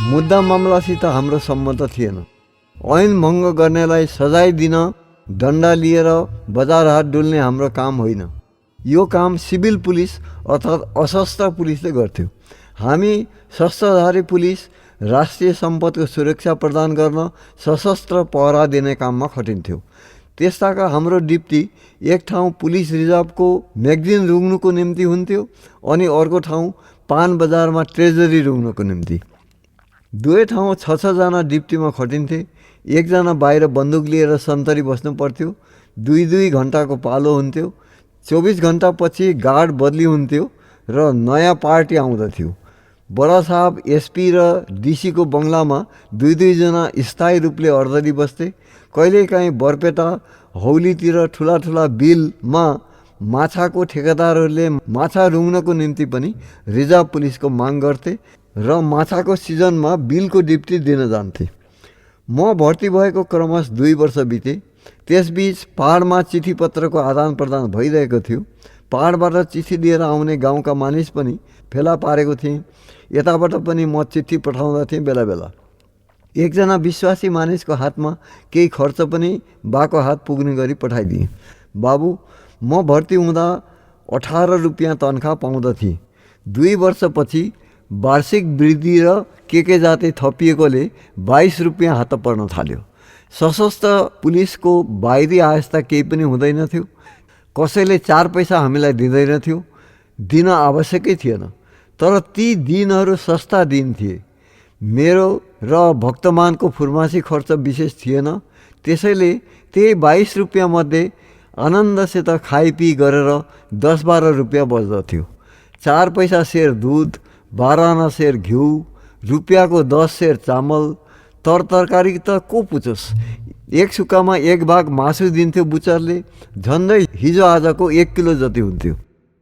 मुद्दा मामलासित हाम्रो सम्बन्ध थिएन। ऐन भङ्ग गर्नेलाई सजाय दिन डन्डा लिएर बजार हात डुल्ने हाम्रो काम होइन। यो काम सिभिल पुलिस अर्थात् अशस्त्र पुलिसले गर्थ्यो। हामी शस्त्रधारी पुलिस राष्ट्रिय सम्पदको सुरक्षा प्रदान गर्न सशस्त्र पहरा दिने काममा खटिन्थ्यौँ। त्यस्ताका हाम्रो डिप्टी एक ठाउँ पुलिस रिजर्भको म्यागजिन रुङ्नुको निम्ति हुन्थ्यो अनि अर्को ठाउँ पान बजारमा ट्रेजरी रुङ्नुको निम्ति। दुवै ठाउँ 6 जना डिप्टीमा खटिन्थे। एकजना बाहिर बन्दुक लिएर सन्तरी बस्नु पर्थ्यो। 2-2 घन्टाको पालो हुन्थ्यो। 24 घन्टापछि गार्ड बदली हुन्थ्यो र नयाँ पार्टी आउँदथ्यो। बडा साहब एसपी र डीसीको बङ्गलामा 2-2 जना स्थायी रूपले अर्दली बस्थे। कहिलेकाहीँ बरपेटा हौलीतिर ठुला ठुला बिलमा माछाको ठेकेदारहरूले माछा रुङ्नको निम्ति पनि रिजर्भ पुलिसको माग गर्थे र माछाको सिजनमा बिलको डिप्टी दिन जान्थे। म भर्ती भएको क्रमश 2 वर्ष बिते। त्यसबीच पहाडमा चिठी पत्रको आदान प्रदान भइरहेको थियो। पहाडबाट चिठी लिएर आउने गाउँका मानिस पनि फेला पारेको थिएँ। यताबाट पनि म चिठी पठाउँदथेँ बेला बेला। एकजना विश्वासी मानिसको हातमा केही खर्च पनि बाको हात पुग्ने गरी पठाइदिएँ। बाबु, म भर्ती हुँदा 18 रुपियाँ तनखा पाउँदथेँ। 2 वर्षपछि वार्षिक वृद्धि र के जाति थपिएकोले 22 रुपियाँ हात पर्न थाल्यो। सशस्त्र पुलिसको बाहिरी आयस्ता केही पनि हुँदैनथ्यो। कसैले 4 पैसा हामीलाई दिँदैनथ्यो। दिन आवश्यकै थिएन, तर ती दिनहरू सस्ता दिन थिए। मेरो र भक्तमानको फुर्मासी खर्च विशेष थिएन। त्यसैले त्यही 22 रुपियाँ मध्ये आनन्दसित खाइपी गरेर 10-12 रुपियाँ बच्दथ्यो। 4 पैसा सेर दुध, 12 आना सेर घिउ, रुपियाँको 10 सेर चामल, तरकारी त को पुछोस्। एक सुक्कामा 1 भाग मासु दिन्थ्यो बुचरले। झन्डै हिजो आजको 1 किलो जति हुन्थ्यो।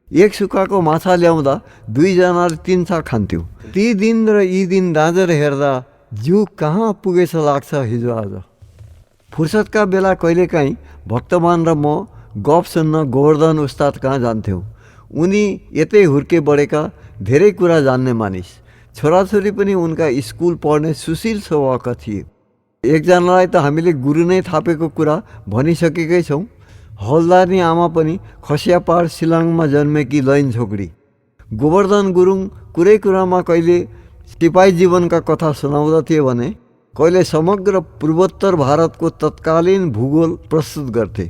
1 सुक्काको माछा ल्याउँदा 2 जनाले 3 छाक खान्थ्यौँ। ती दिन र यी दिन दाँजेर हेर्दा जिउ कहाँ पुगेछ लाग्छ हिजो आज। फुर्सदका बेला कहिलेकाहीँ भक्तमान र म गफ सुन्न गोवर्धन उस्ताद कहाँ जान्थ्यौँ। उनी यतै हुर्के बढेका, धेरै कुरा जान्ने मानिस। छोराछोरी पनि उनका स्कुल पढ्ने सुशील स्वभावका थिए। एकजनालाई त हामीले गुरु नै थापेको कुरा भनिसकेकै छौँ। हलदारनी आमा पनि खसिया पहाड सिलाङमा जन्मेकी लैन छोकरी। गोवर्धन गुरुङ कुरै कुरामा कहिले सिपाही जीवनका कथा सुनाउँदथे भने कहिले समग्र पूर्वोत्तर भारतको तत्कालीन भूगोल प्रस्तुत गर्थे।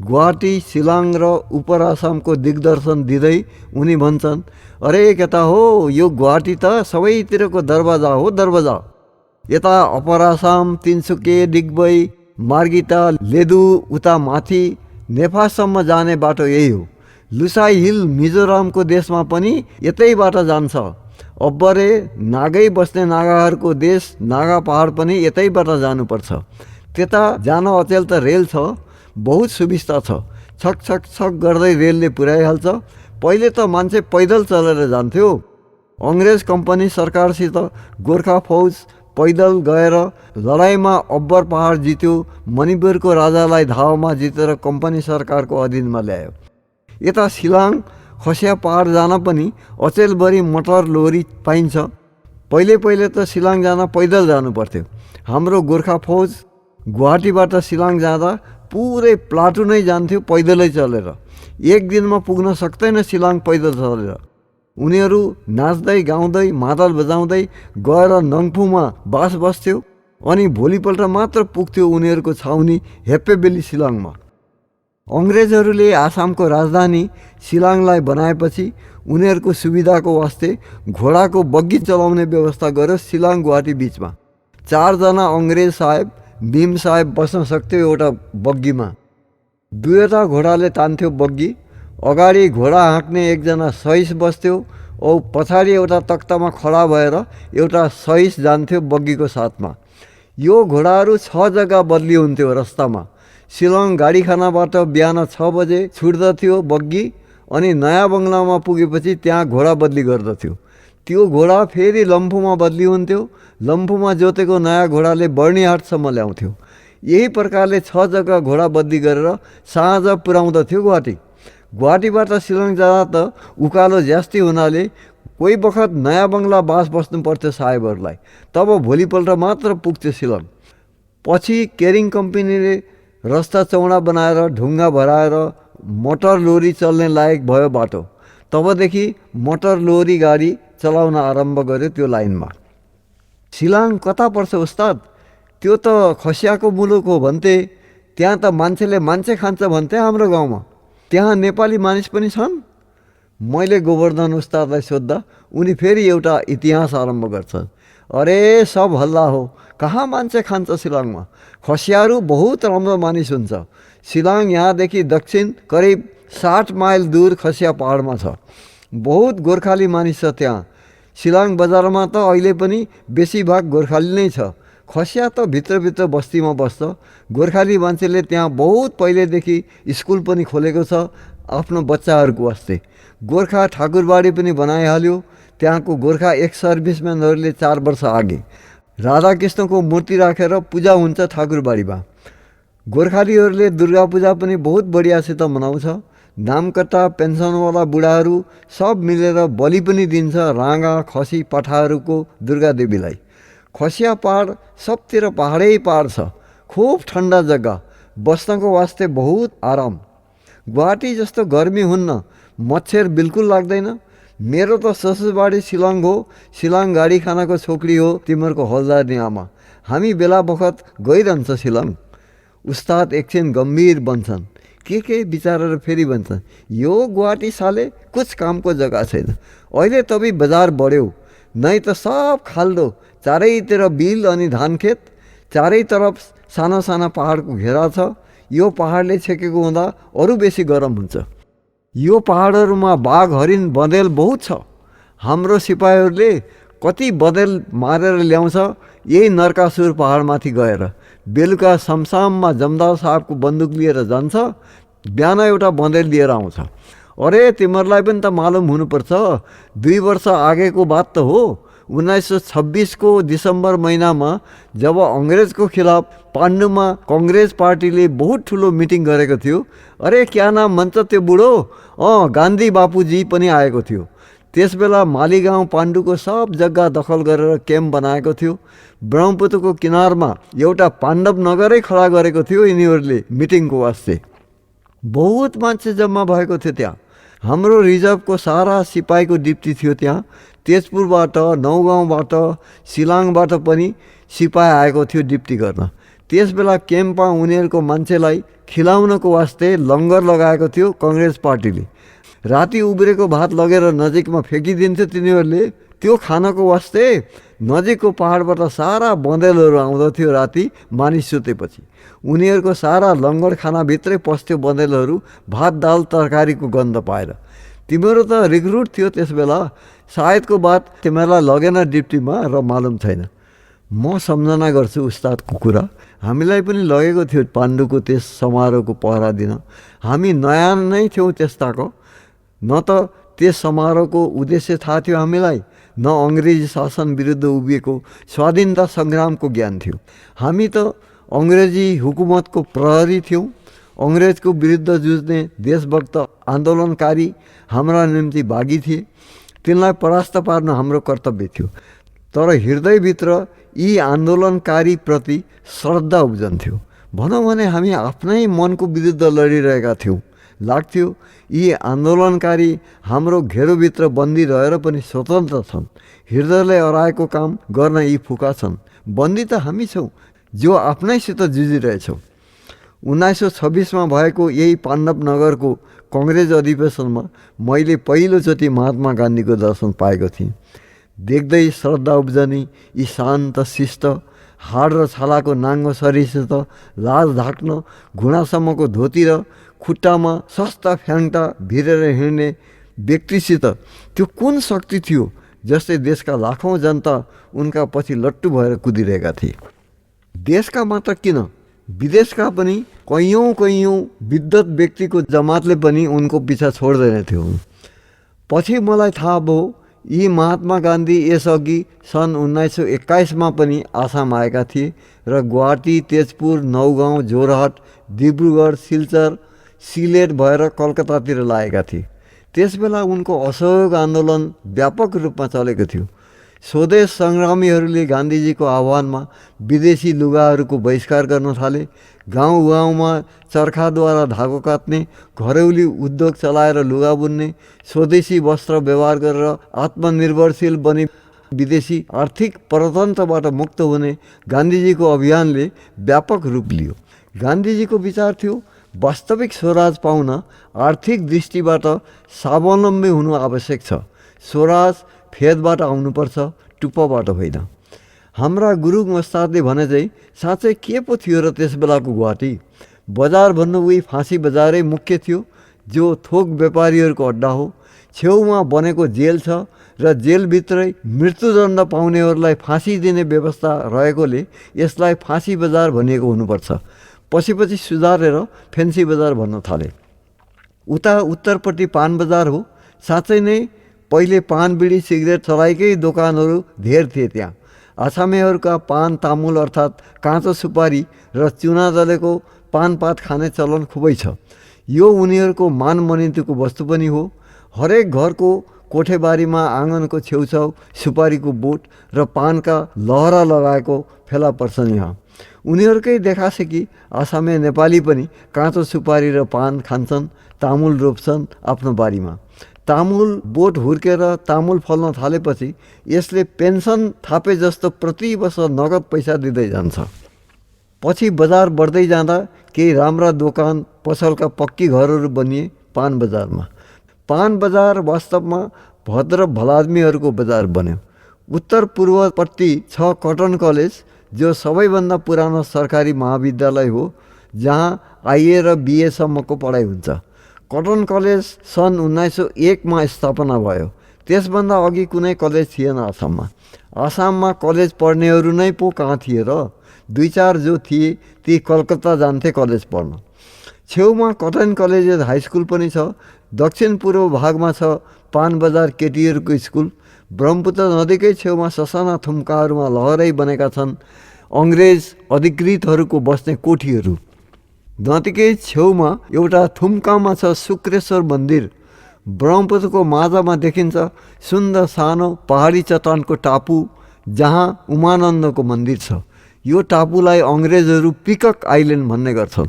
गुवाहाटी, सिलाङ र उपर आसामको दिग्दर्शन दिँदै उनी भन्छन्, अरे केटा हो, यो गुवाहाटी त सबैतिरको दरवाजा हो, दरवाजा। यता अपर आसाम, तिनसुके, डिगबई, मार्गिटा, लेदु, उता माथि नेपालसम्म जाने बाटो यही हो। लुसाई हिल मिजोरामको देशमा पनि यतैबाट जान्छ। अब्बरे नागै बस्ने नागाहरूको देश नागा पहाड पनि यतैबाट जानुपर्छ। त्यता जान अचेल त रेल छ, बहुत सुविस्ता छ। छक छक छक गर्दै रेलले पुर्याइहाल्छ। पहिले त मान्छे पैदल चलेर जान्थ्यो। अङ्ग्रेज कम्पनी सरकारसित गोर्खा फौज पैदल गएर लडाइँमा अब्बर पहाड जित्यो। मणिपुरको राजालाई धावमा जितेर कम्पनी सरकारको अधीनमा ल्यायो। यता सिलाङ खसिया पहाड जान पनि अचेलभरि मोटर लोरी पाइन्छ। पहिले त सिलाङ जान पैदल जानु पर्थ्यो। हाम्रो गोर्खा फौज गुवाहाटीबाट सिलाङ जाँदा पुरै प्लाटुनै जान्थ्यो पैदलै चलेर। एक दिनमा पुग्न सक्दैन सिलाङ पैदल चलेर। उनीहरू नाच्दै गाउँदै मादल बजाउँदै गएर नङफुमा बास बस्थ्यो अनि भोलिपल्ट मात्र पुग्थ्यो उनीहरूको छाउनी हेप्पेबेली सिलाङमा। अङ्ग्रेजहरूले आसामको राजधानी सिलाङलाई बनाएपछि उनीहरूको सुविधाको वास्ते घोडाको बग्गी चलाउने व्यवस्था गर्यो सिलाङ गुवाहाटी बिचमा। 4 जना अङ्ग्रेज साहेब, भीम साहेब बस्न सक्थ्यो एउटा बग्गीमा। 2वटा घोडाले तान्थ्यो बग्गी। अगाडि घोडा हाँक्ने एकजना सहिस बस्थ्यो औ पछाडि एउटा तख्तामा खडा भएर एउटा सहिस जान्थ्यो बग्गीको साथमा। यो घोडाहरू 6 जग्गा बदली हुन्थ्यो रस्तामा। सिलाङ गाडीखानाबाट बिहान 6 बजे छुट्दथ्यो बग्गी अनि नयाँ बङ्गलामा पुगेपछि त्यहाँ घोडा बदली गर्दथ्यो। त्यो घोडा फेरि लम्फूमा बदली हुन्थ्यो। लम्फूमा जोतेको नयाँ घोडाले बर्निहाटसम्म ल्याउँथ्यो। यही प्रकारले 6 जग्गा घोडा बदली गरेर साँझ पुर्याउँदथ्यो गुवाहाटी। गुवाहाटीबाट सिलाङ जाँदा त उकालो ज्यास्ती हुनाले कोही बखत नयाँ बङ्गला बास बस्नु पर्थ्यो साहेबहरूलाई। तब भोलिपल्ट मात्र पुग्थ्यो सिलाङ। पछि केरिङ कम्पनीले रस्ता चौडा बनाएर ढुङ्गा भराएर मोटर लोरी चल्ने लायक भयो बाटो। तबदेखि मोटर लोरी गाडी चलाउन आरम्भ गर्यो त्यो लाइनमा। सिलाङ कता पर्छ उस्ताद? त्यो त खसियाको मुलुक हो भन्थे। त्यहाँ त मान्छेले मान्छे खान्छ भन्थे हाम्रो गाउँमा। त्यहाँ नेपाली मानिस पनि छन्? मैले गोवर्धन उस्तादलाई सोद्धा उनी फेरि एउटा इतिहास आरम्भ गर्छन्। अरे सब हल्ला हो, कहाँ मान्छे खान्छ सिलाङमा? खसियाहरू बहुत राम्रो मानिस हुन्छ। सिलाङ यहाँदेखि दक्षिण करिब 60 माइल दूर खसिया पहाडमा छ। बहुत गोर्खाली मानिस छ त्यहाँ। सिलाङ बजारमा त अहिले पनि बेसी भाग गोर्खाली नै छ। खसिया त भित्रभित्र बस्तीमा बस्छ। गोर्खाली मान्छेले त्यहाँ बहुत पहिलेदेखि स्कुल पनि खोलेको छ आफ्नो बच्चाहरूको वास्ते। गोर्खा ठाकुरबाडी पनि बनाइहाल्यो। त्यहाँको गोर्खा एक्स सर्भिसम्यानहरूले 4 वर्ष अघि राधाकृष्णको मूर्ति राखेर पूजा हुन्छ ठाकुरबाडीमा। गोर्खालीहरूले दुर्गा पूजा पनि बहुत बढियासित मनाउँछ। नामकट्टा पेन्सनवाला बुढाहरू सब मिलेर बलि पनि दिन्छ राँगा खसी पठाहरूको दुर्गा देवीलाई। खसिया पहाड सबतिर पहाडै पहाड छ। खुब ठन्डा जग्गा, बस्नको वास्ते बहुत आराम। गुवाहाटी जस्तो गर्मी हुन्न, मच्छर बिल्कुल लाग्दैन। मेरो त ससुरबाडी सिलाङ हो। सिलाङ गाडी खानाको छोकरी हो तिमीहरूको हलदारनी आमा। हामी बेला बखत गइरहन्छ सिलाङ। उस्ताद एकछिन गम्भीर बन्छन्। के विचारेर फेरि भन्छन्, यो गुवाहाटी साले कुछ कामको जग्गा छैन। अहिले तबै बजार बढ्यो, नै त सब खाल्डो, चारैतिर बिल अनि धान खेत, चारै तरफ साना साना पहाडको घेरा छ। यो पहाडले छेकेको हुँदा अरू बेसी गरम हुन्छ। यो पहाडहरूमा बाघ, हरिण, बँदेल बहुत छ। हाम्रो सिपाहीहरूले कति बँदेल मारेर ल्याउँछ यही नरकासुर पहाडमाथि गएर। बेलुका समसाममा जमदार साहबको बन्दुक लिएर जान्छ, बिहान एउटा बँदेल लिएर आउँछ। अरे तिमीहरूलाई पनि त मालुम हुनुपर्छ, 2 वर्ष अगाडिको बात त हो। 1926 को दिसम्बर महिनामा जब अङ्ग्रेजको खिलाफ पाण्डुमा कङ्ग्रेस पार्टीले बहुत ठुलो मिटिङ गरेको थियो। अरे क्या नाम भन्छ त्यो बुढो? गान्धी बापुजी पनि आएको थियो। त्यसबेला मालीगाउँ पाण्डुको सब जग्गा दखल गरेर क्याम्प बनाएको थियो। ब्रह्मपुत्रको किनारमा एउटा पाण्डव नगरै खडा गरेको थियो यिनीहरूले मिटिङको वास्ते। बहुत मान्छे जम्मा भएको थियो त्यहाँ। हाम्रो रिजर्भको सारा सिपाहीको डिप्टी थियो त्यहाँ। तेजपुरबाट, नौगाउँबाट, सिलाङबाट पनि सिपाही आएको थियो डिप्टी गर्न। त्यस बेला क्याम्पमा उनीहरूको मान्छेलाई खिलाउनको वास्ते लङ्गर लगाएको थियो कङ्ग्रेस पार्टीले। राति उब्रेको भात लगेर नजिकमा फ्याँकिदिन्थ्यो तिनीहरूले। त्यो खानको वास्ते नजिकको पहाडबाट सारा बँदेलहरू आउँदथ्यो राति मानिस सुतेपछि। उनीहरूको सारा लङ्गर खानाभित्रै पस्थ्यो बँदेलहरू, भात दाल तरकारीको गन्ध पाएर। तिमीहरू त रिक्रुट थियो त्यस बेला, सायदको बात तिमीहरूलाई लगेन डिप्टीमा र मालुम छैन। म सम्झना गर्छु उस्तादको कुरा। हामीलाई पनि लगेको थियो पाण्डुको त्यस समारोहको पहरा दिन। हामी नयाँ नै थियौँ त्यस्ताको। न त त्यस समारोहको उद्देश्य थाहा थियो हामीलाई, न अङ्ग्रेजी शासन विरुद्ध उभिएको स्वाधीनता सङ्ग्रामको ज्ञान थियो। हामी त अङ्ग्रेजी हुकुमतको प्रहरी थियौँ। अङ्ग्रेजको विरुद्ध जुझ्ने देशभक्त आन्दोलनकारी हाम्रा निम्ति बागी थिए। तिनलाई परास्त पार्न हाम्रो कर्तव्य थियो। तर हृदयभित्र यी आन्दोलनकारीप्रति श्रद्धा उब्जन्थ्यो। भनौँ भने हामी आफ्नै मनको विरुद्ध लडिरहेका थियौँ। लाग्थ्यो यी आन्दोलनकारी हाम्रो घेरोभित्र बन्दी रहेर पनि स्वतन्त्र छन्। हृदयले अराएको काम गर्न यी फुका छन्। बन्दी त हामी छौँ जो आफ्नैसित जुझिरहेछौँ। 1926मा भएको यही पाण्डवनगरको कङ्ग्रेस अधिवेशनमा मैले पहिलोचोटि महात्मा गान्धीको दर्शन पाएको थिएँ। देख्दै श्रद्धा उब्जनी यी शान्त शिष्ट, हाड र छालाको नाङ्गो शरीरसित लाज ढाक्न घुँडासम्मको धोती र खुट्टामा सस्ता फ्याङ्टा भिरेर हिँड्ने व्यक्तिसित त्यो कुन शक्ति थियो जसले देशका लाखौँ जनता उनका पछि लट्टु भएर कुदिरहेका थिए। देशका मात्र किन, विदेशका पनि कैयौँ विद्वत व्यक्तिको जमातले पनि उनको पिछा छोड्दैन थियो। पछि मलाई थाहा भयो यी महात्मा गान्धी यसअघि सन् 1921मा पनि आसाम आएका थिए र गुवाहाटी, तेजपुर, नौगाउँ, जोरहाट, डिब्रुगढ, सिलचर, सिलेट भएर कलकत्तातिर लागेका थिए। त्यसबेला उनको असहयोग आन्दोलन व्यापक रूपमा चलेको थियो। स्वदेश सङ्ग्रामीहरूले गान्धीजीको आह्वानमा विदेशी लुगाहरूको बहिष्कार गर्न थाले। गाउँ गाउँमा चर्खाद्वारा धागो काट्ने, घरेउली उद्योग चलाएर लुगा बुन्ने, स्वदेशी वस्त्र व्यवहार गरेर आत्मनिर्भरशील बनी विदेशी आर्थिक परतन्त्रबाट मुक्त हुने गान्धीजीको अभियानले व्यापक रूप लियो। गान्धीजीको विचार थियो वास्तविक स्वराज पाउन आर्थिक दृष्टिबाट स्वावलम्बी हुनु आवश्यक छ। स्वराज फेदबाट आउनुपर्छ, टुप्पोबाट होइन। हाम्रा गुरुङ उस्तादले भने चाहिँ साँच्चै के पो थियो र त्यस बेलाको गुवाहाटी? बजार भन्नु उही फाँसी बजारै मुख्य थियो, जो थोक व्यापारीहरूको अड्डा हो। छेउमा बनेको जेल छ र जेलभित्रै मृत्युदण्ड पाउनेहरूलाई फाँसी दिने व्यवस्था रहेकोले यसलाई फाँसी बजार भनिएको हुनुपर्छ। पछि सुधारेर फेन्सी बजार भन्न थाले। उता उत्तरपट्टि पान बजार हो। साँच्चै नै पहिले पान, बिडी, सिगरेट चलाइकै दोकानहरू धेर थिए त्यहाँ। आसामेहरूका पान, तामुल अर्थात् काँचो सुपारी र चुना जलेको पानपात खाने चलन खुबै छ। यो उनीहरूको मानमनितीको वस्तु पनि हो। हरेक घरको कोठेबारीमा आँगनको छेउछाउ सुपारीको बोट र पानका लहरा लगाएको फेला पर्छन्। यहाँ उनीहरूकै देखासेकी आसामे नेपाली पनि काँचो सुपारी र पान खान्छन्, तामुल रोप्छन् आफ्नो बारीमा। तामुल बोट हुर्केर तामुल फल्न थालेपछि यसले पेन्सन थापे जस्तो प्रति वर्ष नगद पैसा दिँदै जान्छ। पछि बजार बढ्दै जाँदा केही राम्रा दोकान पसलका पक्की घरहरू बनिए पान बजारमा। पान बजार वास्तवमा भद्र भलादमीहरूको बजार बन्यो। उत्तर पूर्वपट्टि छ कटन कलेज, जो सबैभन्दा पुरानो सरकारी महाविद्यालय हो, जहाँ आइए र बिएसम्मको पढाइ हुन्छ। कटन कलेज सन् 1901मा स्थापना भयो। त्यसभन्दा अघि कुनै कलेज थिएन आसाममा। आसाममा कलेज पढ्नेहरू नै पो कहाँ थिए र? 2-4 जो थिए ती कलकत्ता जान्थे कलेज पढ्न। छेउमा कटन कलेज हाई स्कुल पनि छ। दक्षिण पूर्व भागमा छ पान बजार केटीहरूको स्कुल। ब्रह्मपुत्र नदीकै छेउमा ससाना थुम्काहरूमा लहरै बनेका छन् अङ्ग्रेज अधिकृतहरूको बस्ने कोठीहरू। नदीकै छेउमा एउटा थुम्कामा छ शुक्रेश्वर मन्दिर। ब्रह्मपुत्रको माझमा देखिन्छ सुन्दर सानो पहाडी चट्टानको टापु, जहाँ उमानन्दको मन्दिर छ। यो टापुलाई अङ्ग्रेजहरू पिकक आइल्यान्ड भन्ने गर्छन्।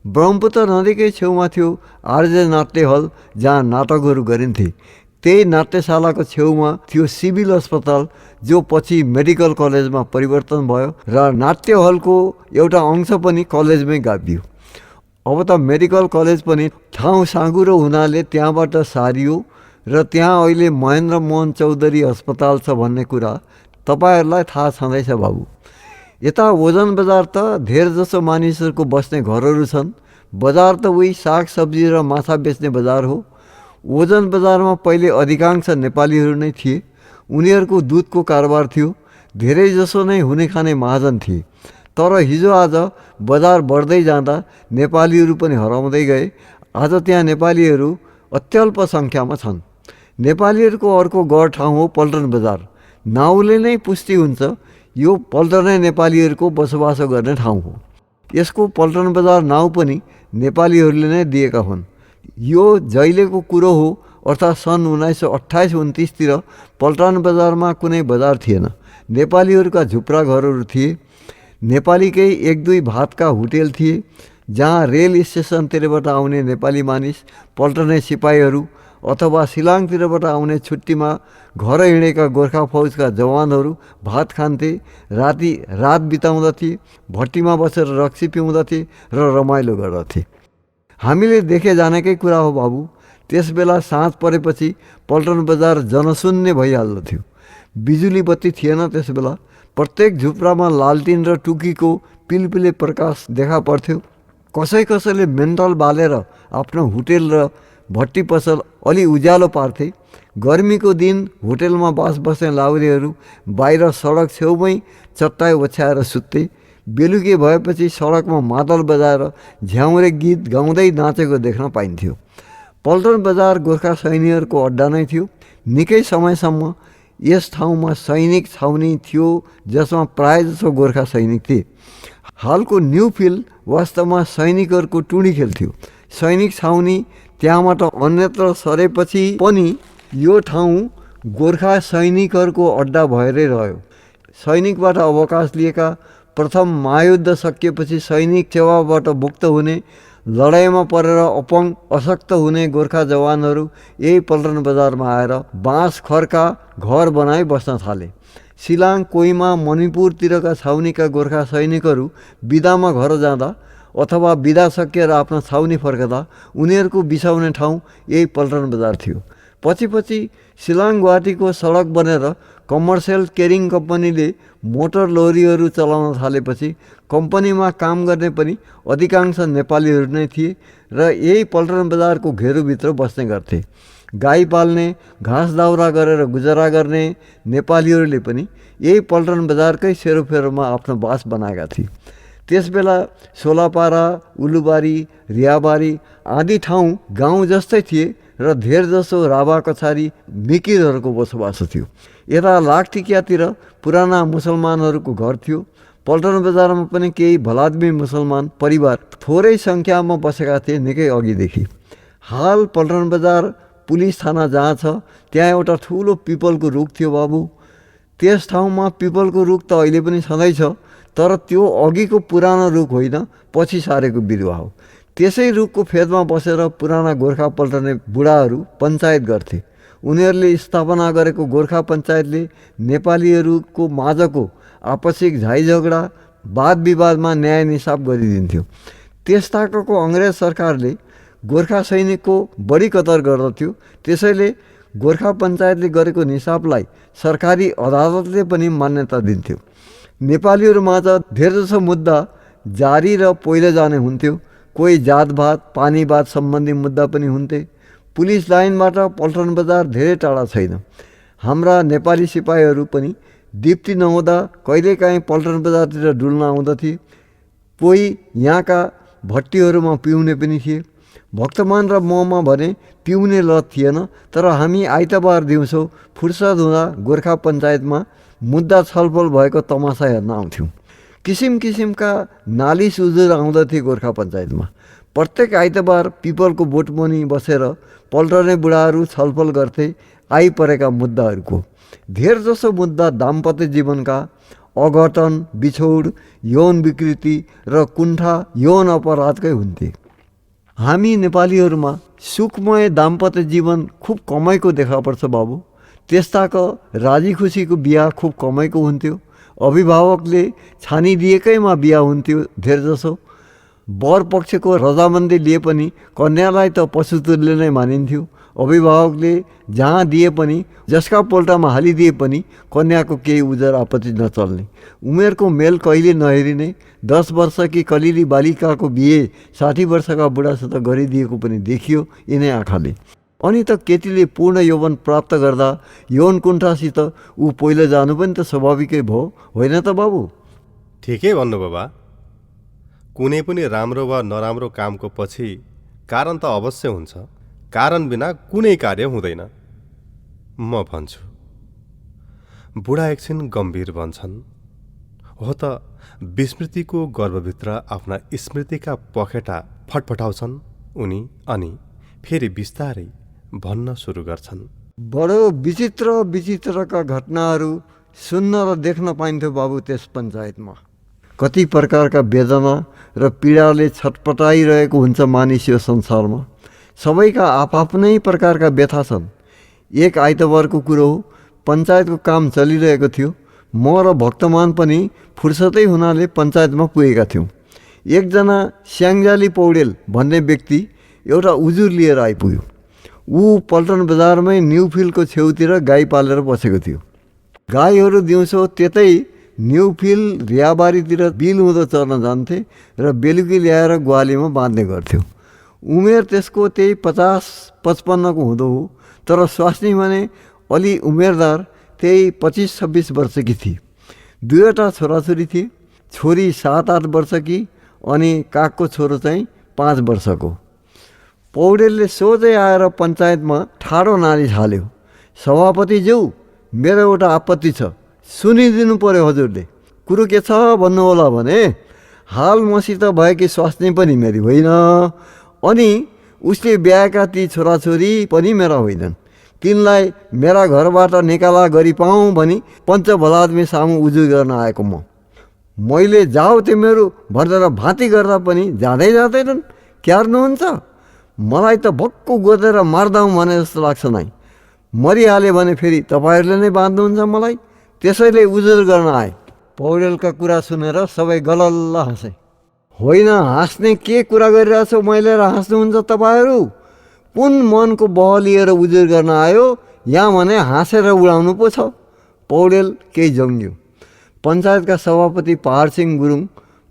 ब्रह्मपुत्र नदीकै छेउमा थियो आर्य नाट्य हल, जहाँ नाटकहरू गरिन्थे। त्यही नाट्यशालाको छेउमा थियो सिभिल अस्पताल, जो पछि मेडिकल कलेजमा परिवर्तन भयो र नाट्य हलको एउटा अंश पनि कलेजमै गाभियो। अब त मेडिकल कलेज पनि ठाउँ साँघुरो हुनाले त्यहाँबाट सारियो र त्यहाँ अहिले महेन्द्र मोहन चौधरी अस्पताल छ भन्ने कुरा तपाईँहरूलाई थाहा छँदैछ बाबु। यता ओजन बजार त धेर जसो मानिसहरूको बस्ने घरहरू छन्। बजार त उही सागसब्जी र माछा बेच्ने बजार हो। ओजन बजारमा पहिले अधिकांश नेपालीहरू नै थिए। उनीहरूको दुधको कारोबार थियो। धेरै जसो नै हुने खाने महाजन थिए। तर हिजो आज बजार बढ्दै जाँदा नेपालीहरू पनि हराउँदै गए। आज त्यहाँ नेपालीहरू अत्यल्प सङ्ख्यामा छन्। नेपालीहरूको अर्को गढ ठाउँ हो पल्टन बजार। नाउँले नै पुष्टि हुन्छ यो पल्टनै नेपालीहरूको बसोबासो गर्ने ठाउँ हो। यसको पल्टन बजार नाउँ पनि नेपालीहरूले नै दिएका हुन्। यो जहिलेको कुरो हो, अर्थात् सन् 1928-29तिर पल्टन बजारमा कुनै बजार थिएन। नेपालीहरूका झुप्रा घरहरू थिए। नेपालीकै एक दुई भातका होटेल थिए, जहाँ रेल स्टेसनतिरबाट आउने नेपाली मानिस, पल्टने सिपाहीहरू अथवा सिलाङतिरबाट आउने छुट्टीमा घर हिँडेका गोर्खा फौजका जवानहरू भात खान्थे, रात बिताउँदथे, भट्टीमा बसेर रक्सी पिउँदथे र रमाइलो गर्दथे। हामीले देखे जानेकै कुरा हो बाबु। त्यस बेला साँझ परेपछि पल्टन बजार जनशून्य भइहाल्दथ्यो। बिजुली बत्ती थिएन त्यस बेला। प्रत्येक झुप्रामा लालटिन र टुकीको पिलपिले प्रकाश देखा पर्थ्यो। कसैले मेन्टल बालेर आफ्नो होटेल र भट्टी पसल अलि उज्यालो पार्थे। गर्मीको दिन होटेलमा बास बस्ने लाउरेहरू बाहिर सडक छेउमै चट्टाई ओछ्याएर सुत्ते। बेलुकी भएपछि सडकमा मादल बजाएर झ्याउरे गीत गाउँदै नाचेको देख्न पाइन्थ्यो। पल्टन बजार गोर्खा सैनिकहरूको अड्डा नै थियो। निकै समयसम्म यस ठाउँमा सैनिक छाउनी थियो, जसमा प्रायःजसो गोर्खा सैनिक थिए। हालको न्यू फिल्ड वास्तवमा सैनिकहरूको टुँडी खेल्थ्यो। सैनिक छाउनी त्यहाँबाट अन्यत्र सरेपछि पनि यो ठाउँ गोर्खा सैनिकहरूको अड्डा भएरै रह्यो। सैनिकबाट अवकाश लिएका, प्रथम महायुद्ध सकिएपछि सैनिक सेवाबाट मुक्त हुने, लडाइँमा परेर अपङ अशक्त हुने गोर्खा जवानहरू यही पल्टन बजारमा आएर बाँस खरका घर बनाई बस्न थाले। सिलाङ, कोइमा, मणिपुरतिरका छाउनीका गोर्खा सैनिकहरू बिदामा घर जाँदा अथवा बिदा सकिएर आफ्नो छाउनी फर्कदा उनीहरूको बिसाउने ठाउँ यही पल्टन बजार थियो। पछि सिलाङ गुवाहाटीको सडक बनेर कमर्सियल केरिङ कम्पनीले मोटर लोरीहरू चलाउन थालेपछि कम्पनीमा काम गर्ने पनि अधिकांश नेपालीहरू नै थिए र यही पल्टन बजारको घेरोभित्र बस्ने गर्थे। गाई पाल्ने, घाँस दाउरा गरेर गुजारा गर्ने नेपालीहरूले पनि यही पल्टन बजारकै सेरोफेरोमा आफ्नो बास बनाएका थिए। त्यसबेला सोलापारा, उलुबारी, रियाबारी आदि ठाउँ गाउँ जस्तै थिए र धेर जसो राभा, कछारी, मिकिरहरूको बसोबासो थियो। यता लाखटिकियातिर पुराना मुसलमानहरूको घर थियो। पल्टन बजारमा पनि केही भलाद्मी मुसलमान परिवार थोरै सङ्ख्यामा बसेका थिए निकै अघिदेखि। हाल पल्टन बजार पुलिस थाना जहाँ छ त्यहाँ एउटा ठुलो पिपलको रुख थियो बाबु। त्यस ठाउँमा पिपलको रुख त अहिले पनि छँदैछ, तर त्यो अघिको पुरानो रुख होइन, पछि सारेको बिरुवा हो। त्यसै रुखको फेदमा बसेर पुराना गोर्खा पल्टने बुढाहरू पञ्चायत गर्थे। उनीहरूले स्थापना गरेको गोर्खा पञ्चायतले नेपालीहरूको माझको आपसिक झाइझगडा, वाद विवादमा न्याय निसाब गरिदिन्थ्यो। त्यस ताकको अङ्ग्रेज सरकारले गोर्खा सैनिकको बढी कदर गर्दथ्यो। त्यसैले गोर्खा पञ्चायतले गरेको निसाबलाई सरकारी अदालतले पनि मान्यता दिन्थ्यो। नेपालीहरूमाझ धेरजसो मुद्दा जारी र पहिलो जाने हुन्थ्यो। कोही जातभात, पानीवाद सम्बन्धी मुद्दा पनि हुन्थे। पुलिस लाइनबाट पल्टन बजार धेरै टाढा छैन। हाम्रा नेपाली सिपाहीहरू पनि दीप्ति नहुँदा कहिलेकाहीँ पल्टन बजारतिर डुल्न आउँदथे। कोही यहाँका भट्टीहरूमा पिउने पनि थिए। भक्तमान र ममा भने पिउने लत थिएन, तर हामी आइतबार दिउँसो फुर्सद हुँदा गोर्खा पञ्चायतमा मुद्दा छलफल भएको तमासा हेर्न आउँथ्यौँ। किसिम किसिमका नालिस उजुर आउँदथे गोर्खा पञ्चायतमा। प्रत्येक आइतबार पिपलको बोटमुनि बसेर पल्टने बुढाहरू छलफल गर्थे आइपरेका मुद्दाहरूको। धेर जसो मुद्दा दाम्पत्य जीवनका, अघटन, बिछोड, यौन विकृति र कुण्ठा यौन अपराधकै हुन्थे। हामी नेपालीहरूमा सुखमय दाम्पत्य जीवन खुब कमैको देखा पर्छ बाबु। त्यस्ताको राजी खुसीको बिहा खुब कमैको हुन्थ्यो। अभिभावकले छानिदिएकैमा बिहा हुन्थ्यो धेरजसो। वर पक्षको रजामन्दी लिए पनि कन्यालाई त पशुतुल्य नै मानिन्थ्यो। अभिभावकले जहाँ दिए पनि, जसका पोल्टामा हालिदिए पनि कन्याको केही उजर आपत्ति नचल्ने। उमेरको मेल कहिले नहेरिने। 10 वर्षकी कलिली बालिकाको बिहे 60 वर्षका बुढासित गरिदिएको पनि देखियो यिनै आँखाले। अनि त केटीले पूर्ण यौवन प्राप्त गर्दा यौन कुण्ठासित ऊ पहिलो जानु पनि त स्वाभाविकै भयो, होइन त बाबु? ठिकै भन्नु बाबा। कुनै पनि राम्रो वा नराम्रो कामको पछि कारण त अवश्य हुन्छ। कारण बिना कुनै कार्य हुँदैन, म भन्छु। बुढा एकछिन गम्भीर बन्छन्। हो त विस्मृतिको गर्भभित्र आफ्ना स्मृतिका पखेटा फटफटाउँछन् उनी, अनि फेरि बिस्तारै भन्न सुरु गर्छन्। बडो विचित्र विचित्रका घटनाहरू सुन्न र देख्न पाइन्थ्यो बाबु त्यस पञ्चायतमा। कति प्रकारका वेदना र पीडाले छटपटाइरहेको हुन्छ मानिस यो संसारमा। सबैका आफ्नै प्रकारका व्यथा छन्। एक आइतबारको कुरो हो, पञ्चायतको काम चलिरहेको थियो। म र भक्तमान पनि फुर्सदै हुनाले पञ्चायतमा पुगेका थियौँ। एकजना स्याङ्जाली पौडेल भन्ने व्यक्ति एउटा उजुर लिएर आइपुग्यो। ऊ पल्टन बजारमै न्युफिल्डको छेउतिर गाई पालेर बसेको थियो। गाईहरू दिउँसो त्यतै न्युफिल्ड रियाबारीतिर बिल हुँदो चर्न जान्थे र बेलुकी ल्याएर ग्वालीमा बाँध्ने गर्थ्यो। उमेर त्यसको त्यही 50-55 को हुँदो हो, तर स्वास्नी भने अलि उमेरदार, त्यही 25-26 वर्षकी थिए। 2वटा छोराछोरी थिए। छोरी 7-8 वर्षकी अनि कागको छोरो चाहिँ 5 वर्षको। पौडेलले सोझै आएर पञ्चायतमा ठाडो नाली हाल्यो। सभापतिज्यू, मेरो एउटा आपत्ति छ, सुनिदिनु पर्यो हजुरले। कुरो के छ भन्नुहोला भने, हाल मसित भएकी स्वास्नी पनि मेरी होइन, अनि उसले बिहाका ती छोराछोरी पनि मेरा होइनन्। तिनलाई मेरा घरबाट निकाला गरी पाऊँ भनी पञ्चभलादमी सामु उजुर गर्न आएको म। मैले जाऊ तिमीहरू भनेर भाँती गर्दा पनि जाँदैनन्, क्यार्नुहुन्छ? मलाई त भक्कु गोदेर मार्दाउँ भने जस्तो लाग्छ नै। मरिहाल्यो भने फेरि तपाईँहरूले नै बाँध्नुहुन्छ मलाई, त्यसैले उजुर गर्न आए। पौडेलका कुरा सुनेर सबै गलल्ल हाँसे। होइन, हाँस्ने के कुरा गरिरहेछौ मैले र हाँस्नुहुन्छ तपाईँहरू? कुन मनको बह लिएर उजुर गर्न आयो यहाँ भने हाँसेर उडाउनु पो छ? पौडेल केही जङ्गियो। पञ्चायतका सभापति पहाडसिंह गुरुङ